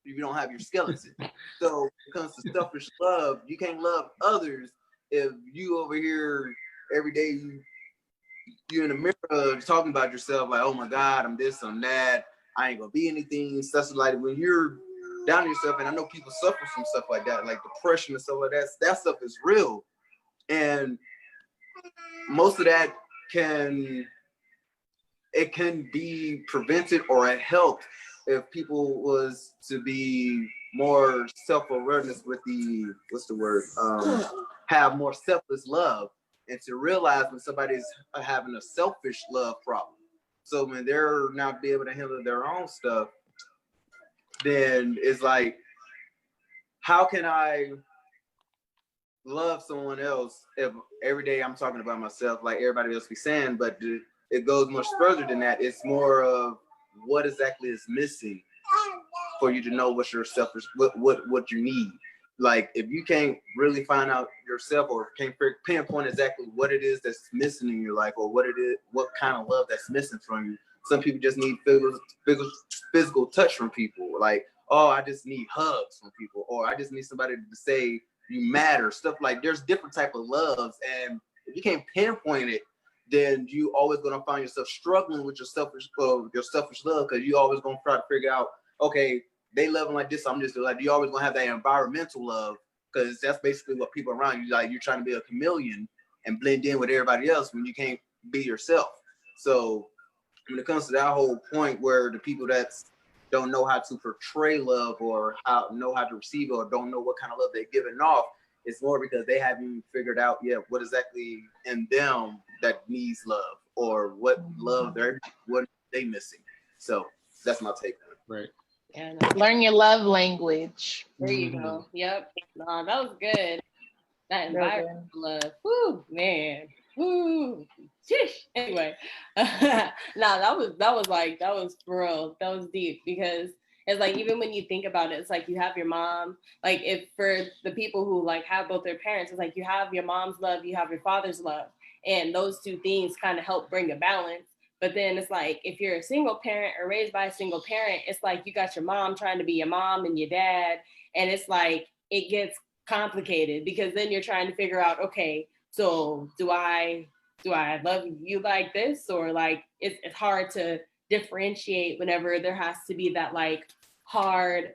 if you don't have your skeleton. So when it comes to selfish love, you can't love others if you over here every day you in the mirror talking about yourself like, oh my God, I'm this, I'm that, I ain't gonna be anything, stuff like when you're down on yourself, and I know people suffer from stuff like that, like depression and stuff like that. That stuff is real. And most of that can be prevented or helped if people was to be more self-awareness with have more selfless love, and to realize when somebody's having a selfish love problem. So when they're not be able to handle their own stuff, then it's like, how can I love someone else if every day I'm talking about myself like everybody else be saying? But it goes much further than that. It's more of what exactly is missing for you to know what your selfish, what you need. Like if you can't really find out yourself or can't pinpoint exactly what it is that's missing in your life or what kind of love that's missing from you. Some people just need physical touch from people. Like, oh, I just need hugs from people, or I just need somebody to say you matter. Stuff like there's different type of loves, and if you can't pinpoint it, then you always gonna find yourself struggling with your selfish love because you always gonna try to figure out, okay, they love them like this, I'm just like, you always gonna have that environmental love because that's basically what people around you like. You're trying to be a chameleon and blend in with everybody else when you can't be yourself. So when it comes to that whole point where the people that don't know how to portray love or know how to receive it or don't know what kind of love they're giving off, it's more because they haven't figured out yet what exactly in them that needs love or what love what they missing. So that's my take on it. Right. Yeah, Learn your love language. there you go. Yep. No, that was good. That environmental love. Woo, man. Woo. Sheesh. Anyway. that was for real. That was deep because it's like, even when you think about it, it's like you have your mom, like if for the people who like have both their parents, it's like you have your mom's love, you have your father's love. And those two things kind of help bring a balance. But then it's like, if you're a single parent or raised by a single parent, it's like you got your mom trying to be your mom and your dad. And it's like, it gets complicated because then you're trying to figure out, okay, so do I love you like this? Or like, it's hard to differentiate whenever there has to be that like hard,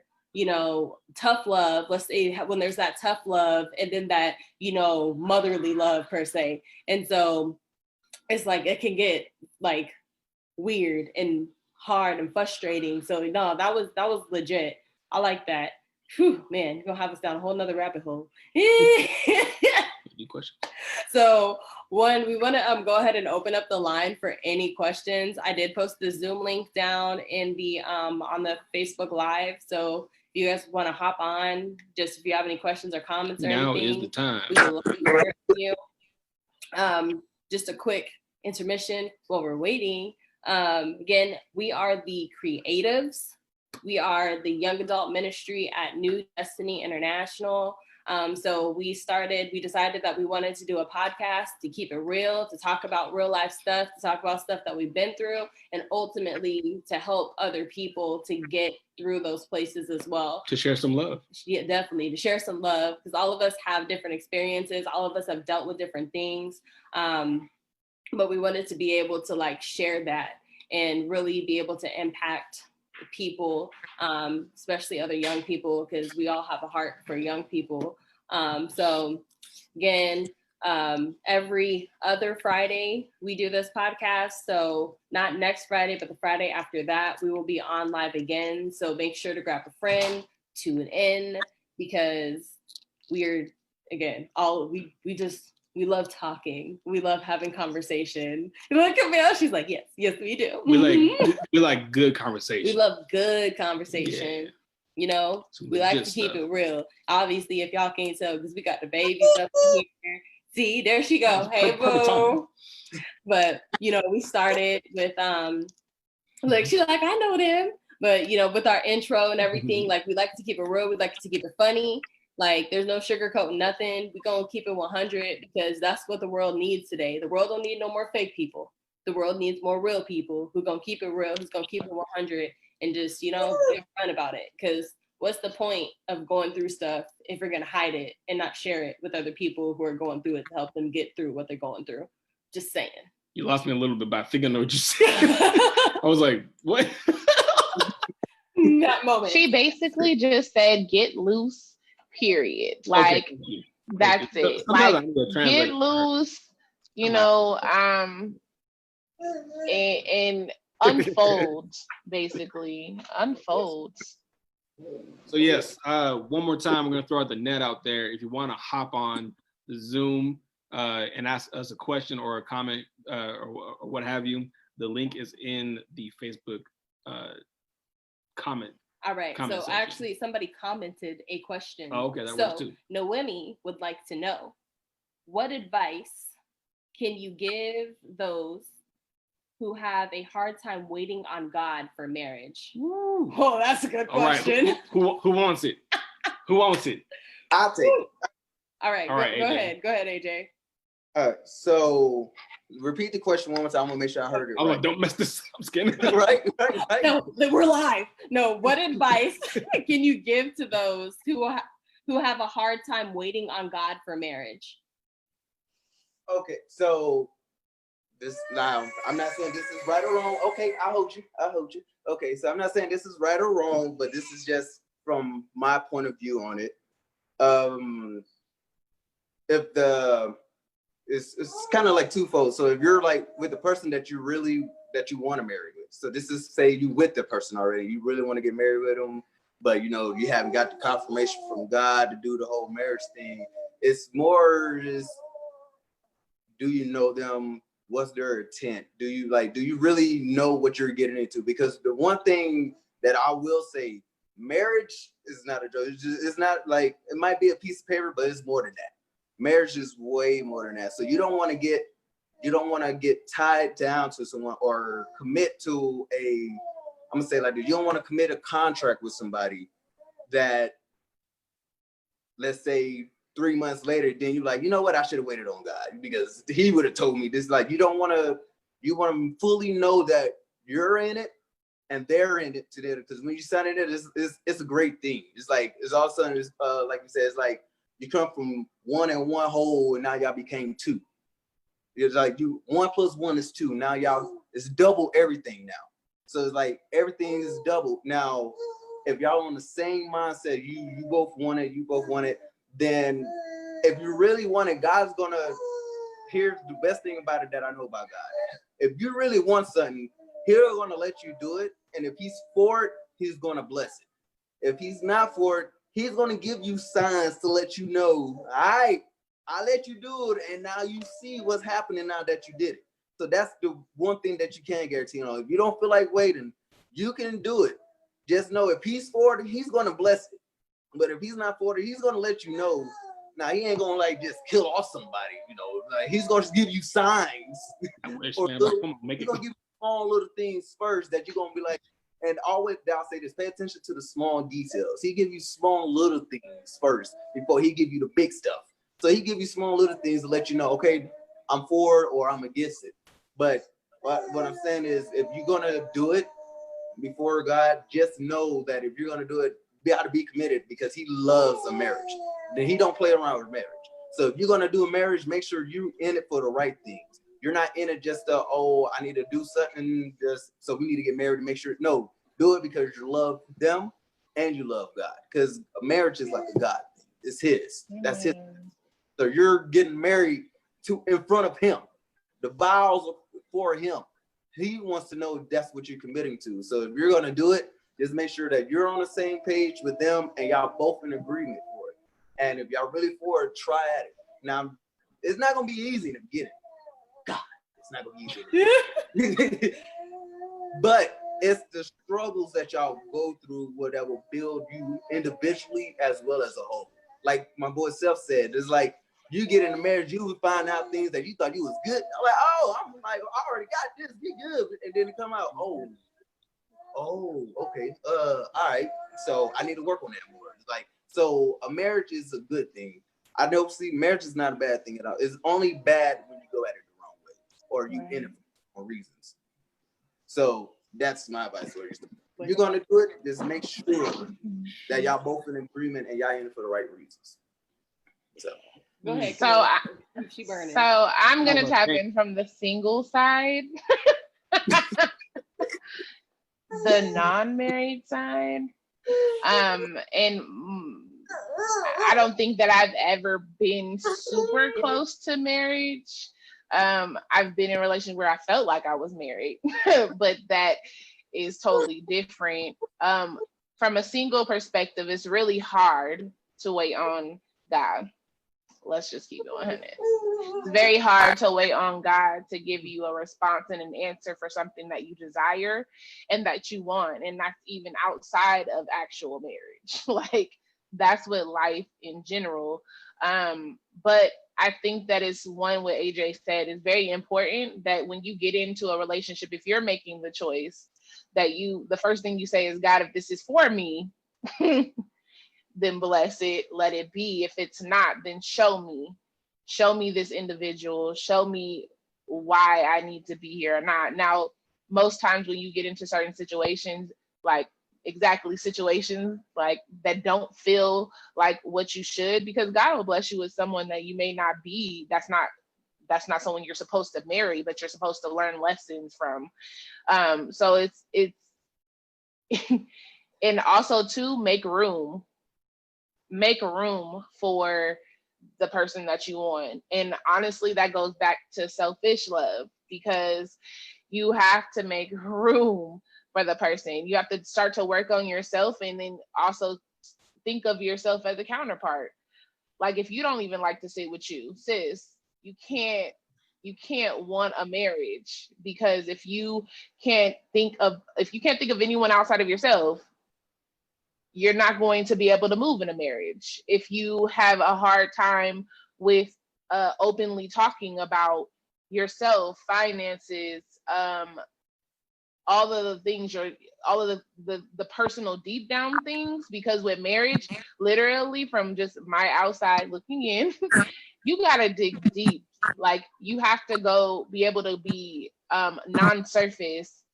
tough love. Let's say when there's that tough love and then that, motherly love per se. And so it's like, it can get like weird and hard and frustrating. So no, that was legit. I like that. Whew, man, you're gonna have us down a whole nother rabbit hole. Any questions? So one, we want to go ahead and open up the line for any questions. I did post the Zoom link down in the on the Facebook Live. So if you guys want to hop on, just if you have any questions or comments or now anything, is the time. we would love to hear from you. Just a quick intermission while we're waiting. Again, we are the Creatives. We are the young adult ministry at New Destiny International. So we decided that we wanted to do a podcast to keep it real, to talk about real life stuff, to talk about stuff that we've been through, and ultimately to help other people to get through those places as well. To share some love. Yeah, definitely to share some love, because all of us have different experiences. All of us have dealt with different things. But we wanted to be able to like share that and really be able to impact people, especially other young people, because we all have a heart for young people. So again, every other Friday we do this podcast. So not next Friday, but the Friday after that, we will be on live again. So make sure to grab a friend, tune in, because we're, again, we love talking. We love having conversation. Look at Camille, she's like, yes, we do. We like good conversation. We love good conversation. Yeah. You know, we like to keep it real. Obviously, if y'all can't tell, because we got the babies up here. See, there she go. Hey, boo. But, you know, we started with, like, she's like, I know them. But, you know, with our intro and everything, like, we like to keep it real. We like to keep it funny. Like, there's no sugarcoating nothing. We're going to keep it 100 because that's what the world needs today. The world don't need no more fake people. The world needs more real people who going to keep it real, who's going to keep it 100 and just, you know, be fun about it. Because what's the point of going through stuff if we're going to hide it and not share it with other people who are going through it to help them get through what they're going through? Just saying. You lost me a little bit, but I think I know what you said. I was like, what? That moment. She basically just said, get loose. Period. Like, okay, that's it. Like, get loose, you know, and unfold, basically. Unfold. So yes, one more time, we're gonna throw out the net out there. If you want to hop on the Zoom and ask us a question or a comment or what have you, the link is in the Facebook comment. All right. So actually, somebody commented a question. Oh, okay, that works too. Noemi would like to know, what advice can you give those who have a hard time waiting on God for marriage? Woo. Oh, that's a good question. All right. Who wants it? Who wants it? I'll take it. All right. Go ahead. Go ahead, AJ. All right. So repeat the question one more time. I'm gonna make sure I heard it. I'm like, don't mess this up. I'm scared. right. No, we're live. No, what advice can you give to those who have a hard time waiting on God for marriage? Okay, so this now, I'm not saying this is right or wrong. Okay, I hold you. Okay, so I'm not saying this is right or wrong, but this is just from my point of view on it. It's kind of like twofold. So if you're like with the person that you want to marry with, so this is say you with the person already, you really want to get married with them, but you know you haven't got the confirmation from God to do the whole marriage thing. It's more just, do you know them? What's their intent? Do you really know what you're getting into? Because the one thing that I will say, marriage is not a joke. It's not like, it might be a piece of paper, but it's more than that. Marriage is way more than that. So you don't want to get tied down to someone or commit to I'm gonna say like this, you don't want to commit a contract with somebody that, let's say 3 months later, then you're like, you know what, I should have waited on God because he would have told me this. Like, you want to fully know that you're in it and they're in it together. Because when you sign in it, it's a great thing. It's like, it's all of a sudden, like you said, it's like you come from one and one whole and now y'all became two. It's like 1 + 1 is 2. Now y'all, it's double everything now. So it's like everything is double. Now, if y'all on the same mindset, you both want it, then if you really want it, God's gonna, here's the best thing about it that I know about God. If you really want something, he's gonna let you do it. And if he's for it, he's gonna bless it. If he's not for it, he's gonna give you signs to let you know, all right, I let you do it, and now you see what's happening now that you did it. So that's the one thing that you can't guarantee. You know, if you don't feel like waiting, you can do it. Just know if he's for it, he's gonna bless it. But if he's not for it, he's gonna let you know. Now he ain't gonna like just kill off somebody, you know. Like, he's gonna just give you signs. I wish, or man. little, Come on, make he's it. gonna give you small little things first that you're gonna be like, and always I'll say this: pay attention to the small details. He give you small little things first before he give you the big stuff. So he give you small little things to let you know, okay, I'm for it or I'm against it. But what I'm saying is, if you're gonna do it before God, just know that if you're gonna do it, you got to be committed because He loves a marriage. Then He don't play around with marriage. So if you're gonna do a marriage, make sure you're in it for the right things. You're not in it just oh, I need to do something just so we need to get married to make sure. No, do it because you love them and you love God. Because a marriage is like a God thing. It's His. That's His. So you're getting married to in front of Him. The vows are for Him. He wants to know that's what you're committing to. So if you're gonna do it, just make sure that you're on the same page with them and y'all both in agreement for it. And if y'all really for it, try at it. Now, it's not gonna be easy in the beginning. God, it's not gonna be easy. But it's the struggles that y'all go through that will build you individually as well as a whole. Like my boy Self said, it's like you get in a marriage, you would find out things that you thought you was good. I'm like, I already got this, be good. And then it come out, okay, all right. So I need to work on that more. It's like, so a marriage is a good thing. I don't see marriage is not a bad thing at all. It's only bad when you go at it the wrong way or you end it for reasons. So that's my advice. If you're gonna do it, just make sure that y'all both in agreement and y'all in it for the right reasons. So Go ahead. So She burning. So I'm gonna tap in from the single side, the non-married side, and I don't think that I've ever been super close to marriage. I've been in a relationship where I felt like I was married, but that is totally different. From a single perspective, it's really hard to wait on God. Let's just keep it 100. It's very hard to wait on God to give you a response and an answer for something that you desire and that you want, and that's even outside of actual marriage. Like, that's with life in general. But I think that is one, what AJ said is very important, that when you get into a relationship, if you're making the choice, that the first thing you say is, God, if this is for me, then bless it, let it be. If it's not, then show me this individual, show me why I need to be here or not. Now, most times when you get into certain situations, like situations like that don't feel like what you should, because God will bless you with someone that you may not be, that's not someone you're supposed to marry, but you're supposed to learn lessons from. So it's and also to make room for the person that you want. And honestly, that goes back to selfish love, because you have to make room for the person. You have to start to work on yourself, and then also think of yourself as a counterpart. Like, if you don't even like to sit with you, sis, you can't want a marriage, because if you can't think of anyone outside of yourself, you're not going to be able to move in a marriage. If you have a hard time with openly talking about yourself, finances, all of the things, all of the personal deep down things, because with marriage, literally from just my outside looking in, you gotta dig deep. Like, you have to be able to be non-surface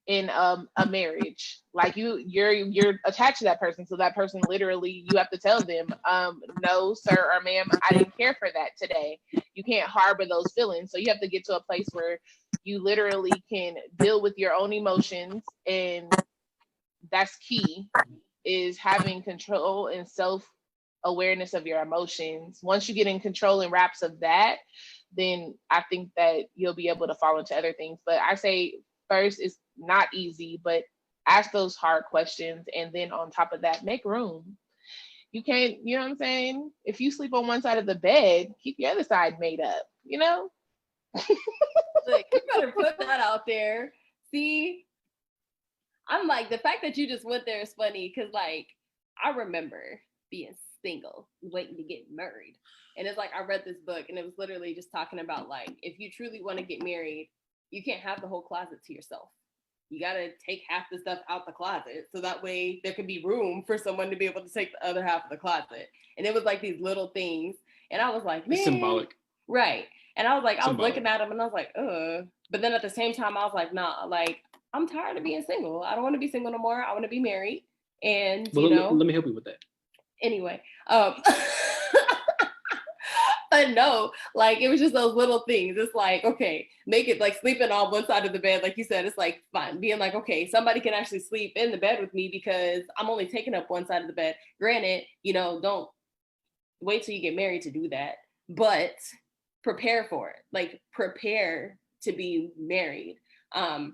in a marriage. Like, you're attached to that person, so that person, literally, you have to tell them, no sir or ma'am, I didn't care for that today. You can't harbor those feelings. So you have to get to a place where you literally can deal with your own emotions, and that's key, is having control and self-awareness of your emotions. Once you get in control and wraps of that, then I think that you'll be able to fall into other things. But I say, first, it's not easy, but ask those hard questions, and then on top of that, make room. You can't, you know what I'm saying? If you sleep on one side of the bed, keep your other side made up, you know? Look, you better put that out there. See, I'm like, the fact that you just went there is funny, because, like, I remember being single, waiting to get married. And it's like, I read this book, and it was literally just talking about, like, if you truly want to get married, you can't have the whole closet to yourself. you got to take half the stuff out the closet. So that way there can be room for someone to be able to take the other half of the closet. And it was like these little things. And I was like, man. It's symbolic. Right. And I was like, I was Symbolic. looking at them and I was like, but then at the same time, I was like, nah, like, I'm tired of being single. I don't want to be single no more. I want to be married. And, Well, you know. let me help you with that. Anyway. But no, like, it was just those little things. It's like, okay, make it like sleeping on one side of the bed. Like you said, it's like fun. Being like, okay, somebody can actually sleep in the bed with me because I'm only taking up one side of the bed. Granted, you know, don't wait till you get married to do that. But prepare for it. Like, prepare to be married.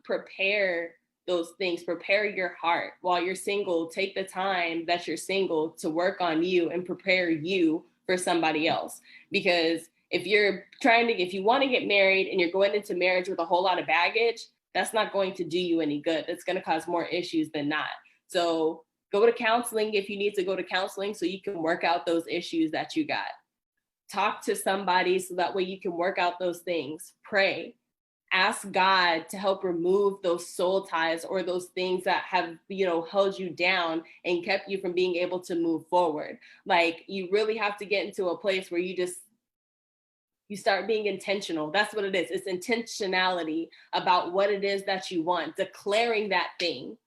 Prepare those things. Prepare your heart. While you're single, take the time that you're single to work on you and prepare you for somebody else. Because if you want to get married and you're going into marriage with a whole lot of baggage, that's not going to do you any good. It's going to cause more issues than not. So go to counseling if you need to go to counseling so you can work out those issues that you got. Talk to somebody so that way you can work out those things. Pray. Ask God to help remove those soul ties or those things that have, you know, held you down and kept you from being able to move forward. Like, you really have to get into a place where you start being intentional. That's what it is. It's intentionality about what it is that you want, declaring that thing,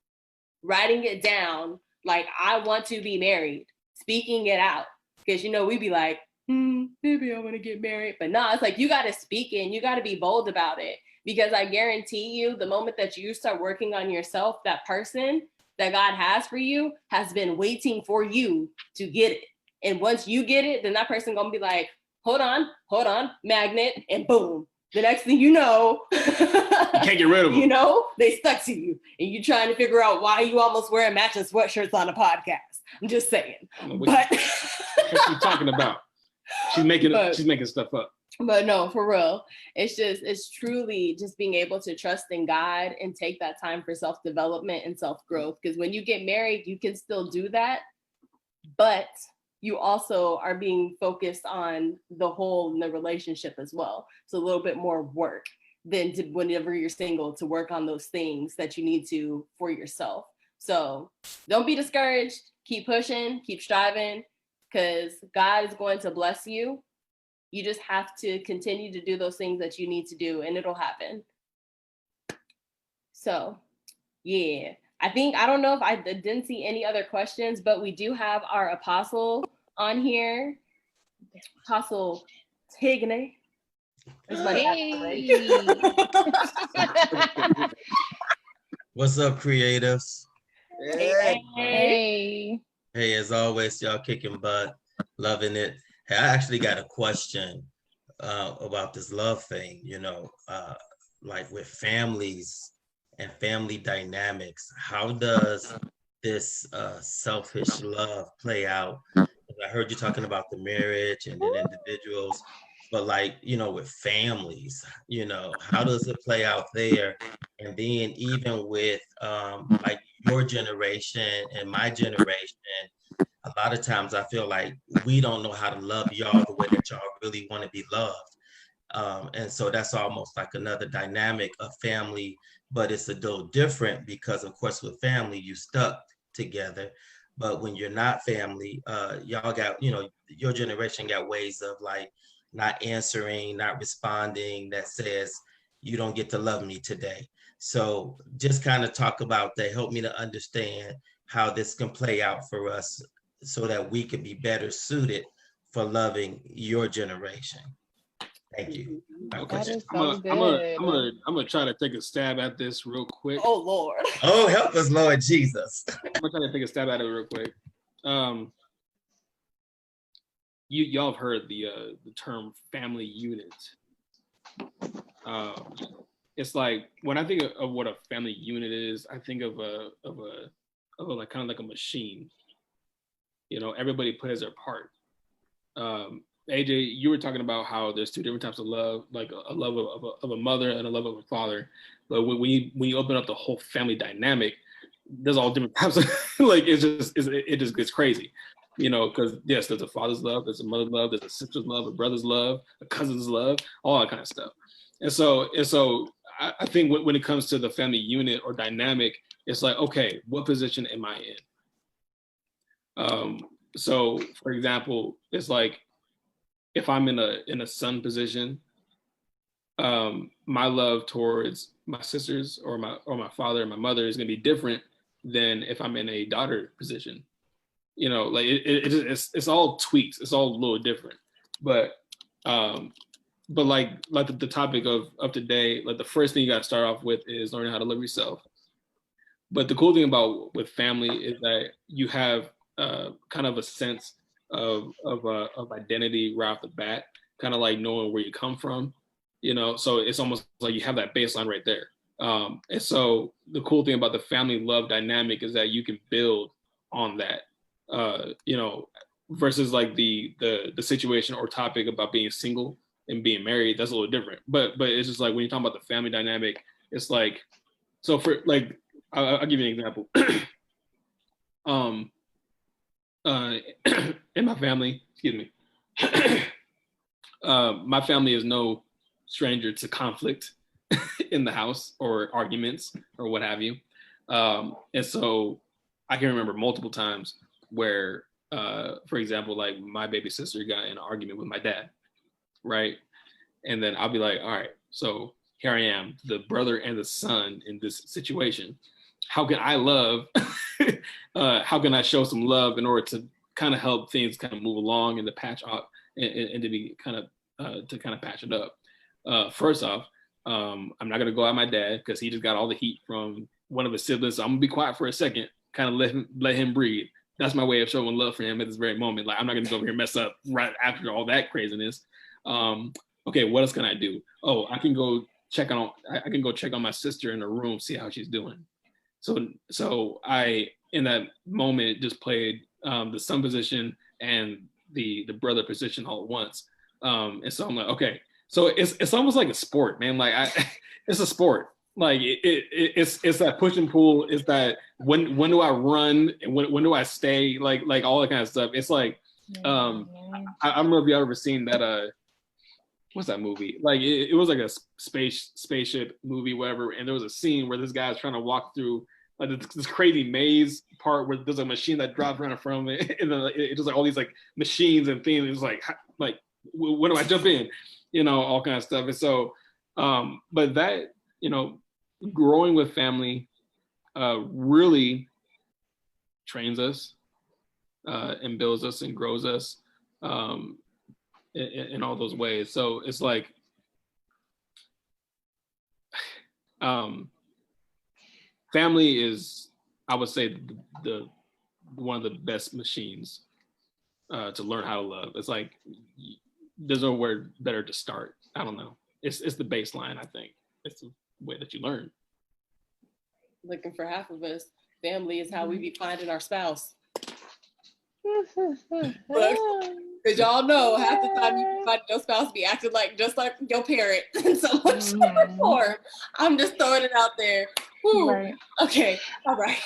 writing it down, like, I want to be married, speaking it out. Because, you know, we'd be like, maybe I want to get married. But no, it's like, you got to speak it and you got to be bold about it. Because I guarantee you, the moment that you start working on yourself, that person that God has for you has been waiting for you to get it. And once you get it, then that person gonna be like, hold on, magnet, and boom. The next thing you know, You can't get rid of them. You know, they stuck to you. And you're trying to figure out why you almost wearing matching sweatshirts on a podcast. I'm just saying. What's she talking about? She's making stuff up. But no, for real, it's truly just being able to trust in God and take that time for self-development and self-growth. Because when you get married, you can still do that, but you also are being focused on the whole in the relationship as well. So a little bit more work than whenever you're single to work on those things that you need to for yourself. So don't be discouraged. Keep pushing, keep striving, because God is going to bless you. You just have to continue to do those things that you need to do, and it'll happen. So, yeah. I don't know if I didn't see any other questions, but we do have our apostle on here. Apostle Tigney. Hey. What's up, creatives? Hey. Hey, as always, y'all kicking butt, loving it. Hey, I actually got a question about this love thing, you know, like with families and family dynamics. How does this selfish love play out? I heard you talking about the marriage and then individuals, but like, you know, with families, you know, how does it play out there? And then even with like your generation and my generation, a lot of times I feel like we don't know how to love y'all the way that y'all really want to be loved. And so that's almost like another dynamic of family, but it's a little different because of course with family, you stuck together. But when you're not family, y'all got, you know, your generation got ways of like not answering, not responding that says, you don't get to love me today. So just kind of talk about that, help me to understand how this can play out for us so that we could be better suited for loving your generation. Thank you. Okay. That is so I'm good. gonna try to take a stab at this real quick. Oh, Lord. Oh, help us, Lord Jesus. I'm gonna try to take a stab at it real quick. Y'all have heard the term family unit. It's like when I think of what a family unit is, I think of a like kind of like a machine. You know, everybody plays their part. AJ, you were talking about how there's two different types of love, like a love of a mother and a love of a father. But when you open up the whole family dynamic, there's all different types of like it just gets crazy, you know. Because yes, there's a father's love, there's a mother's love, there's a sister's love, a brother's love, a cousin's love, all that kind of stuff. And so I think when it comes to the family unit or dynamic, it's like, okay, what position am I in? So for example, it's like if I'm in a son position, my love towards my sisters or my father and my mother is gonna be different than if I'm in a daughter position. You know, like it's all tweaks. It's all a little different, but like the topic of today, like the first thing you got to start off with is learning how to love yourself. But the cool thing about with family is that you have kind of a sense of identity right off the bat, kind of like knowing where you come from, you know. So it's almost like you have that baseline right there. And so the cool thing about the family love dynamic is that you can build on that, you know, versus like the situation or topic about being single and being married. That's a little different. But it's just like when you're talking about the family dynamic, it's like, so for like, I'll give you an example. In my family, excuse me, my family is no stranger to conflict in the house or arguments or what have you. And so I can remember multiple times where, for example, like my baby sister got in an argument with my dad, right? And then I'll be like, all right, so here I am, the brother and the son in this situation. How can I love? How can I show some love in order to kind of help things kind of move along and to patch up and to be kind of to kind of patch it up? First off, I'm not gonna go at my dad because he just got all the heat from one of his siblings. So I'm gonna be quiet for a second, kind of let him breathe. That's my way of showing love for him at this very moment. Like I'm not gonna go over here and mess up right after all that craziness. Okay, what else can I do? Oh, I can go check on my sister in her room, see how she's doing. So I in that moment just played the son position and the brother position all at once. And so I'm like, okay, so it's almost like a sport, man. Like it's a sport. Like it's that push and pull. It's that when do I run and when do I stay? Like all that kind of stuff. It's like I don't know if you ever seen that what's that movie? Like it was like a spaceship movie, whatever. And there was a scene where this guy's trying to walk through like this crazy maze part where there's a machine that drops right in front of it, and then it's just like all these like machines and things. It's like when do I jump in? You know, all kind of stuff. And so, but that, you know, growing with family really trains us and builds us and grows us in all those ways. So it's like, family is, I would say, the one of the best machines to learn how to love. It's like there's nowhere better to start. I don't know. It's the baseline. I think it's the way that you learn. Looking for half of us, family is how we be finding our spouse. Because y'all know half the time you find your spouse be acting like just like your parent in some much shape or form. I'm just throwing it out there. Right. Okay. All right.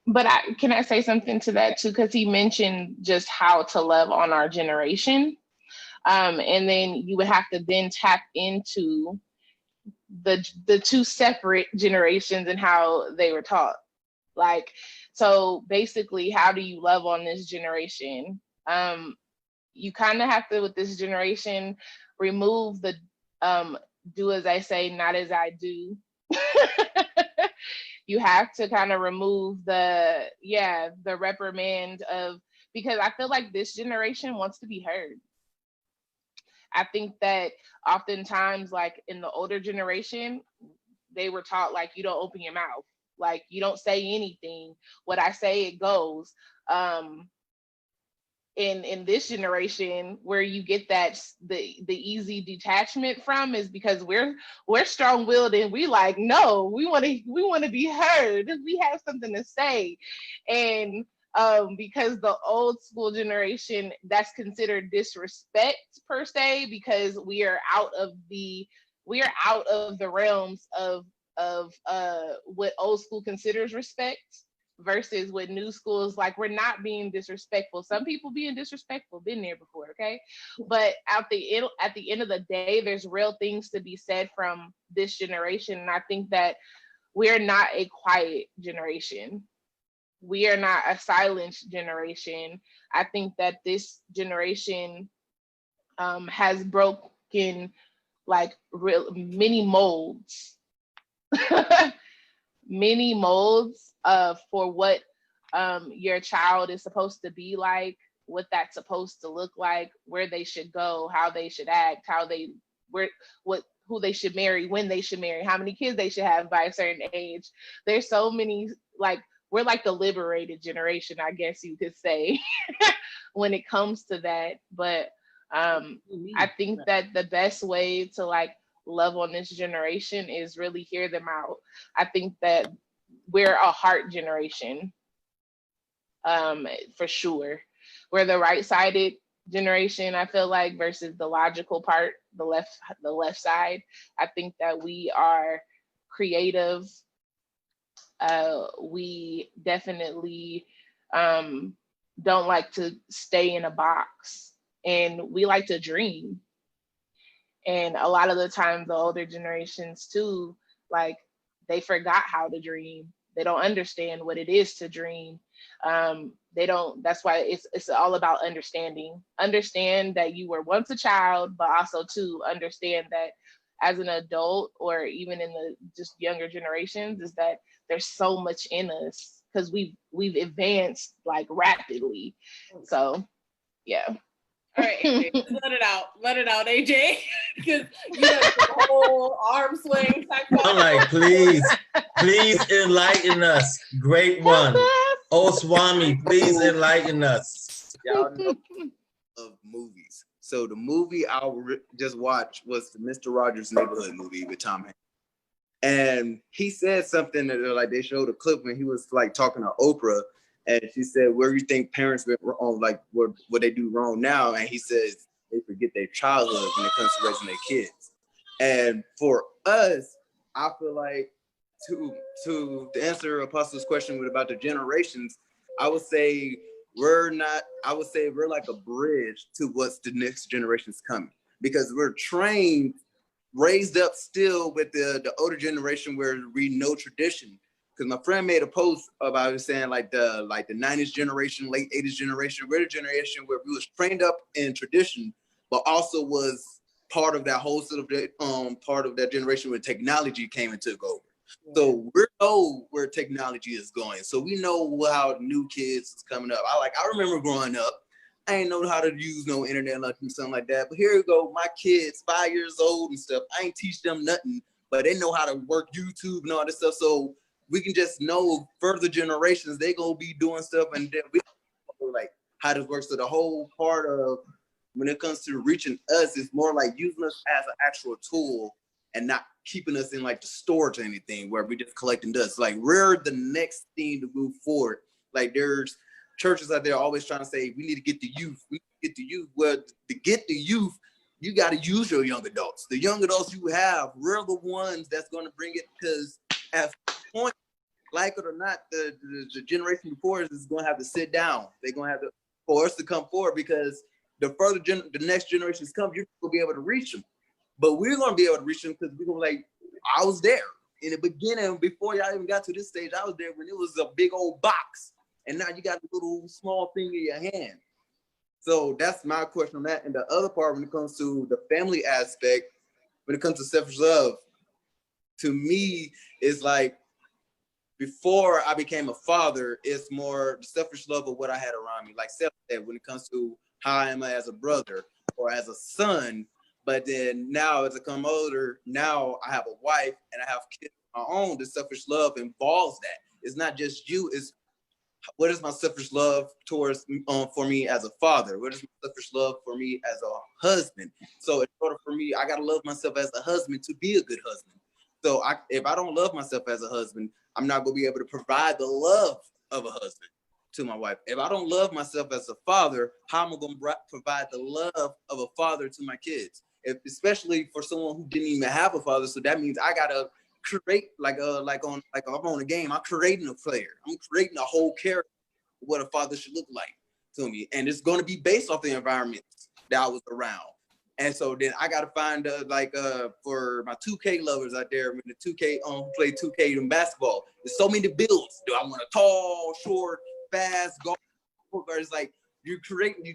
But can I say something to that too? Because he mentioned just how to love on our generation. And then you would have to then tap into the two separate generations and how they were taught. Like, so basically, how do you love on this generation? You kind of have to, with this generation, remove the do as I say, not as I do. You have to kind of remove the reprimand of, because I feel like this generation wants to be heard. I think that oftentimes, like in the older generation, they were taught like, you don't open your mouth, like you don't say anything. What I say, it goes. In this generation, where you get that the easy detachment from is because we're strong-willed and we like, no, we want to be heard. We have something to say. And because the old school generation, that's considered disrespect per se, because we are out of the realms of what old school considers respect. versus with new schools, like we're not being disrespectful. Some people being disrespectful, been there before, okay? But at the end of the day, there's real things to be said from this generation. And I think that we're not a quiet generation. We are not a silent generation. I think that this generation has broken like many molds, many molds for what your child is supposed to be like, what that's supposed to look like, where they should go, how they should act, who they should marry, when they should marry, how many kids they should have by a certain age. There's so many, like, we're like the liberated generation, I guess you could say, when it comes to that. But I think that the best way to like love on this generation is really hear them out. I think that we're a heart generation, for sure. We're the right-sided generation, I feel like, versus the logical part, the left side. I think that we are creative. We definitely don't like to stay in a box, and we like to dream. And a lot of the time, the older generations too, like, they forgot how to dream. They don't understand what it is to dream. That's why it's all about understanding. Understand that you were once a child, but also to understand that as an adult, or even in the just younger generations, is that there's so much in us because we've advanced like rapidly. So yeah. All right, AJ, let it out, AJ, because you know the whole arm swing. I'm like, please enlighten us, great one. Oh, Swami, please enlighten us. Y'all know of movies. So the movie I just watched was the Mr. Rogers' Neighborhood movie with Tom Hanks. And he said something that, like, they showed a clip when he was like talking to Oprah, and she said, where do you think parents went wrong, like what they do wrong now? And he says they forget their childhood when it comes to raising their kids. And for us, I feel like to answer Apostle's question about the generations, I would say we're like a bridge to what's the next generation's coming, because we're trained, raised up still with the older generation where we know tradition. Because my friend made a post about it saying like the 90s generation, late 80s generation, we're the generation where we was trained up in tradition, but also was part of that whole sort of part of that generation where technology came and took over. So we know where technology is going. So we know how new kids is coming up. I remember growing up, I ain't know how to use no internet or something like that. But here you go, my kids, 5 years old and stuff. I ain't teach them nothing, but they know how to work YouTube and all this stuff. So we can just know further generations, they gonna be doing stuff, and then we know like how this works. So the whole part of when it comes to reaching us, is more like using us as an actual tool and not keeping us in like the storage or anything where we just collecting dust. Like, we're the next thing to move forward. Like, there's churches out there always trying to say we need to get the youth. We need to get the youth. Well, to get the youth, you got to use your young adults. The young adults you have, we're the ones that's going to bring it, because at point, like it or not, the generation before us is going to have to sit down. They're going to have to, for us to come forward, because the further the next generations come, you're going to be able to reach them. But we're going to be able to reach them because we're going to like, I was there in the beginning, before y'all even got to this stage. I was there when it was a big old box, and now you got a little small thing in your hand. So that's my question on that. And the other part, when it comes to the family aspect, when it comes to selfish love, to me, it's like, before I became a father, it's more selfish love of what I had around me. Like Seth said, when it comes to how I am as a brother or as a son. But then now, as I come older, now I have a wife and I have kids of my own. The selfish love involves that. It's not just you. It's what is my selfish love towards for me as a father? What is my selfish love for me as a husband? So in order for me, I gotta love myself as a husband to be a good husband. So if I don't love myself as a husband, I'm not going to be able to provide the love of a husband to my wife. If I don't love myself as a father, how am I going to provide the love of a father to my kids? Especially for someone who didn't even have a father. So that means I got to create I'm on a game. I'm creating a player. I'm creating a whole character. What a father should look like to me, and it's going to be based off the environment that I was around. And so then I got to find for my 2K lovers out there, when the 2K who play 2K in basketball, there's so many builds. Do I want a tall, short, fast, guard? It's like you're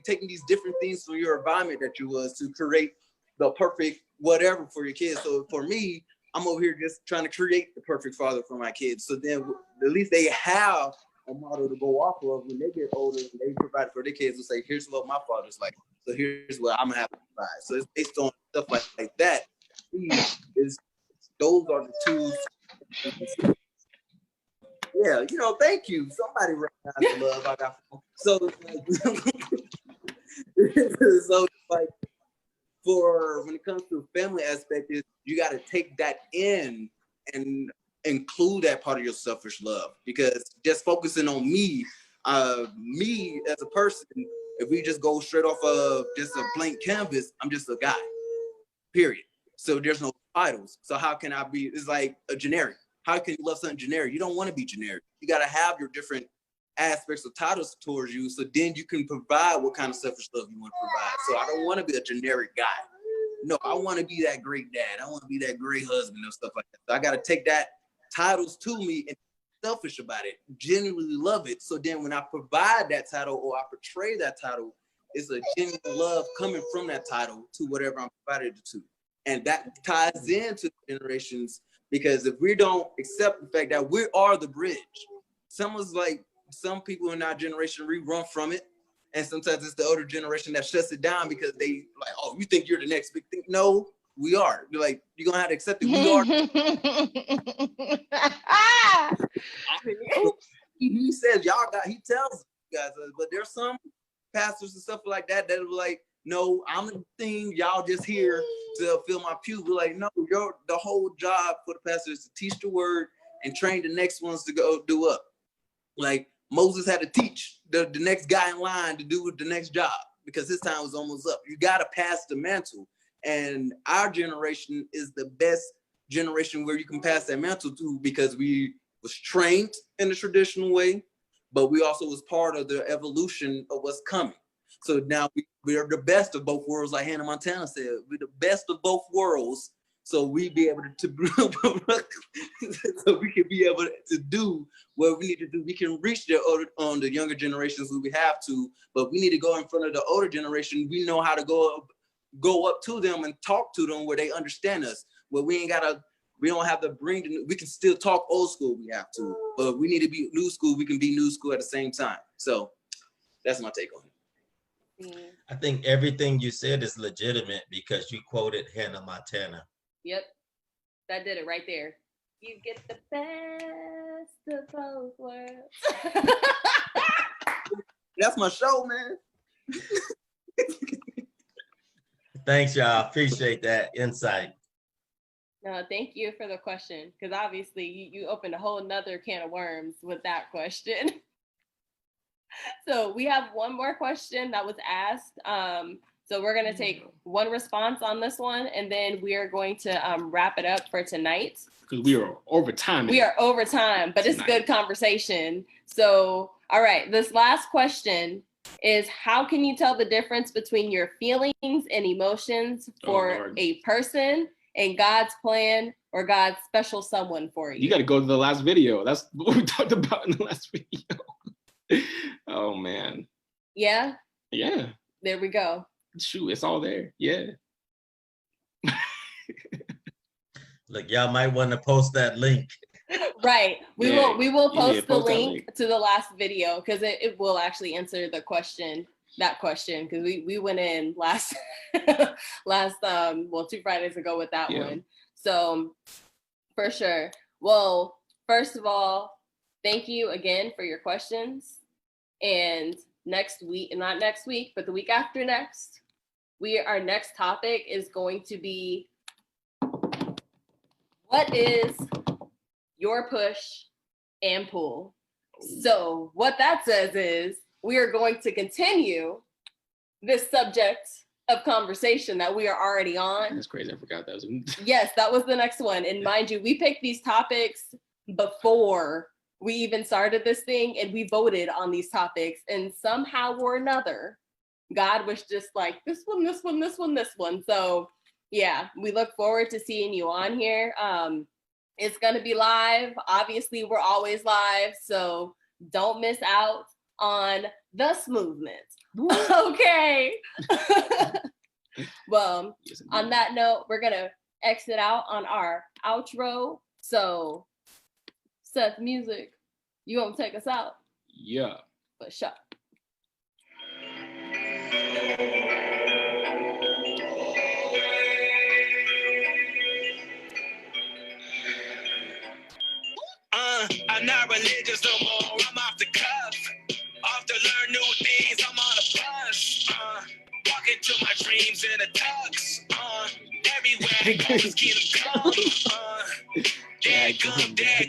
taking these different things from your environment that you was to create the perfect whatever for your kids. So for me, I'm over here just trying to create the perfect father for my kids. So then at least they have a model to go off of when they get older and they provide for their kids and say, here's what my father's like. So here's what I'm gonna have to provide. So it's based on stuff like that. Those are the two. Yeah, thank you. Somebody recognized the love I got. So like for when it comes to the family aspect, is you got to take that in and include that part of your selfish love, because just focusing on me as a person, if we just go straight off of just a blank canvas, I'm just a guy, period. So there's no titles. So how can I be? It's like a generic. How can you love something generic? You don't want to be generic. You got to have your different aspects of titles towards you, so then you can provide what kind of selfish love you want to provide. So I don't want to be a generic guy. No, I want to be that great dad. I want to be that great husband and stuff like that. So I got to take that titles to me and be selfish about it, genuinely love it. So then when I provide that title or I portray that title, it's a genuine love coming from that title to whatever I'm provided it to. And that ties into generations, because if we don't accept the fact that we are the bridge, some people in our generation, we run from it. And sometimes it's the older generation that shuts it down because they like, oh, you think you're the next big thing? No, we are. You're like, you're going to have to accept it. We are. He says, he tells you guys, but there's some pastors and stuff like that that are like, no, I'm the thing. Y'all just here to fill my pew. We're like, no, the whole job for the pastor is to teach the word and train the next ones to go do up. Like Moses had to teach the next guy in line to do the next job because his time was almost up. You got to pass the mantle. And our generation is the best generation where you can pass that mantle to, because we was trained in the traditional way, but we also was part of the evolution of what's coming. So now we are the best of both worlds, like Hannah Montana said. We're the best of both worlds. So we be able to so we can be able to do what we need to do. We can reach the younger generations who we have to, but we need to go in front of the older generation. We know how to go up to them and talk to them where they understand us. Where we don't have to we can still talk old school. We have to, but we need to be new school. We can be new school at the same time. So that's my take on it. I think everything you said is legitimate because you quoted Hannah Montana. Yep, that did it right there. You get the best of both worlds. That's my show, man. Thanks, y'all. Appreciate that insight. No, thank you for the question, because obviously you opened a whole nother can of worms with that question. So we have one more question that was asked. So we're going to take one response on this one, and then we are going to wrap it up for tonight. Because we are over time. We are over time, but it's good conversation. So, all right, this last question is, how can you tell the difference between your feelings and emotions for a person and God's plan or God's special someone for you? You got to go to the last video. That's what we talked about in the last video. Oh, man. Yeah? Yeah. There we go. Shoot, it's all there. Yeah. Look, y'all might want to post that link. Right. We will post the link link to the last video, because it will actually answer the question, because we went in last 2 Fridays ago with that one. So for sure. Well, first of all, thank you again for your questions. And next week, not next week, but the week after next, our next topic is going to be, what is your push and pull? So what that says is, we are going to continue this subject of conversation that we are already on. That's crazy. I forgot that was. Yes, that was the next one. And mind you, we picked these topics before we even started this thing, and we voted on these topics. And somehow or another, God was just like, this one, this one, this one, this one. So yeah, we look forward to seeing you on here. It's going to be live. Obviously, we're always live. So don't miss out on the movement. Okay. Well, on that note, we're going to exit out on our outro. So, Seth Music, you gonna take us out? Yeah. For sure. I'm not religious no more. I'm off the cuff. Off to learn new things. I'm on a bus. Walking to my dreams in a tux. Everywhere I go is kingdom come. Dad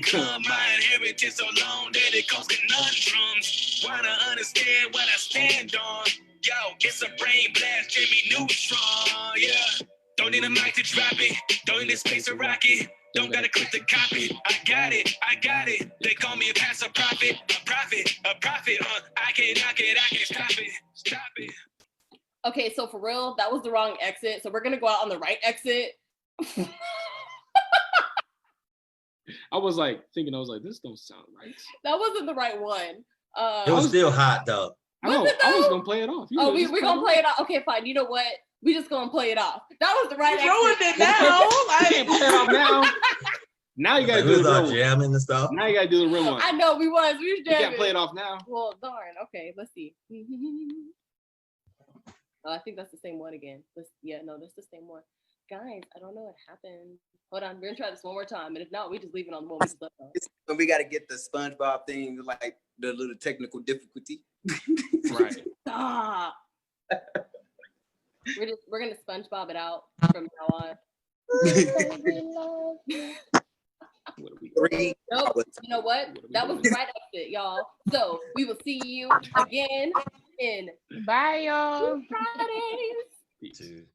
come. My inheritance so long that it goes conundrums. Wanna understand what I stand on. Yo, it's a brain blast, Jimmy Neutron. Yeah. Don't need a mic to drop it. Don't need a space to rock it. Don't gotta click the copy. I got it. They call me a pastor prophet. A prophet. I can't stop it. Okay, so for real, that was the wrong exit. So we're gonna go out on the right exit. I was like thinking, this don't sound right. That wasn't the right one. It was still hot though. I was gonna play it off. We're gonna play it off. Okay, fine. You know what? We just gonna play it off. That was the right You ruined exit. it now. You can't play it off now. Now you gotta do the real one. Jamming and stuff. Now you gotta do the real one. I know we was You jamming. can't play it off now. Well, darn. Okay, let's see. Oh, I think that's the same one again. That's the same one. Guys, I don't know what happened. Hold on, we're gonna try this one more time. And if not, we just leave it on the one we just left on. When we got to get the SpongeBob thing, like the little technical difficulty. Right. Stop. We're gonna SpongeBob it out from now on. What are we? Three. Nope. You know what? That was the right exit, y'all. So we will see you again in Bye, y'all. Fridays. Peace. Dude.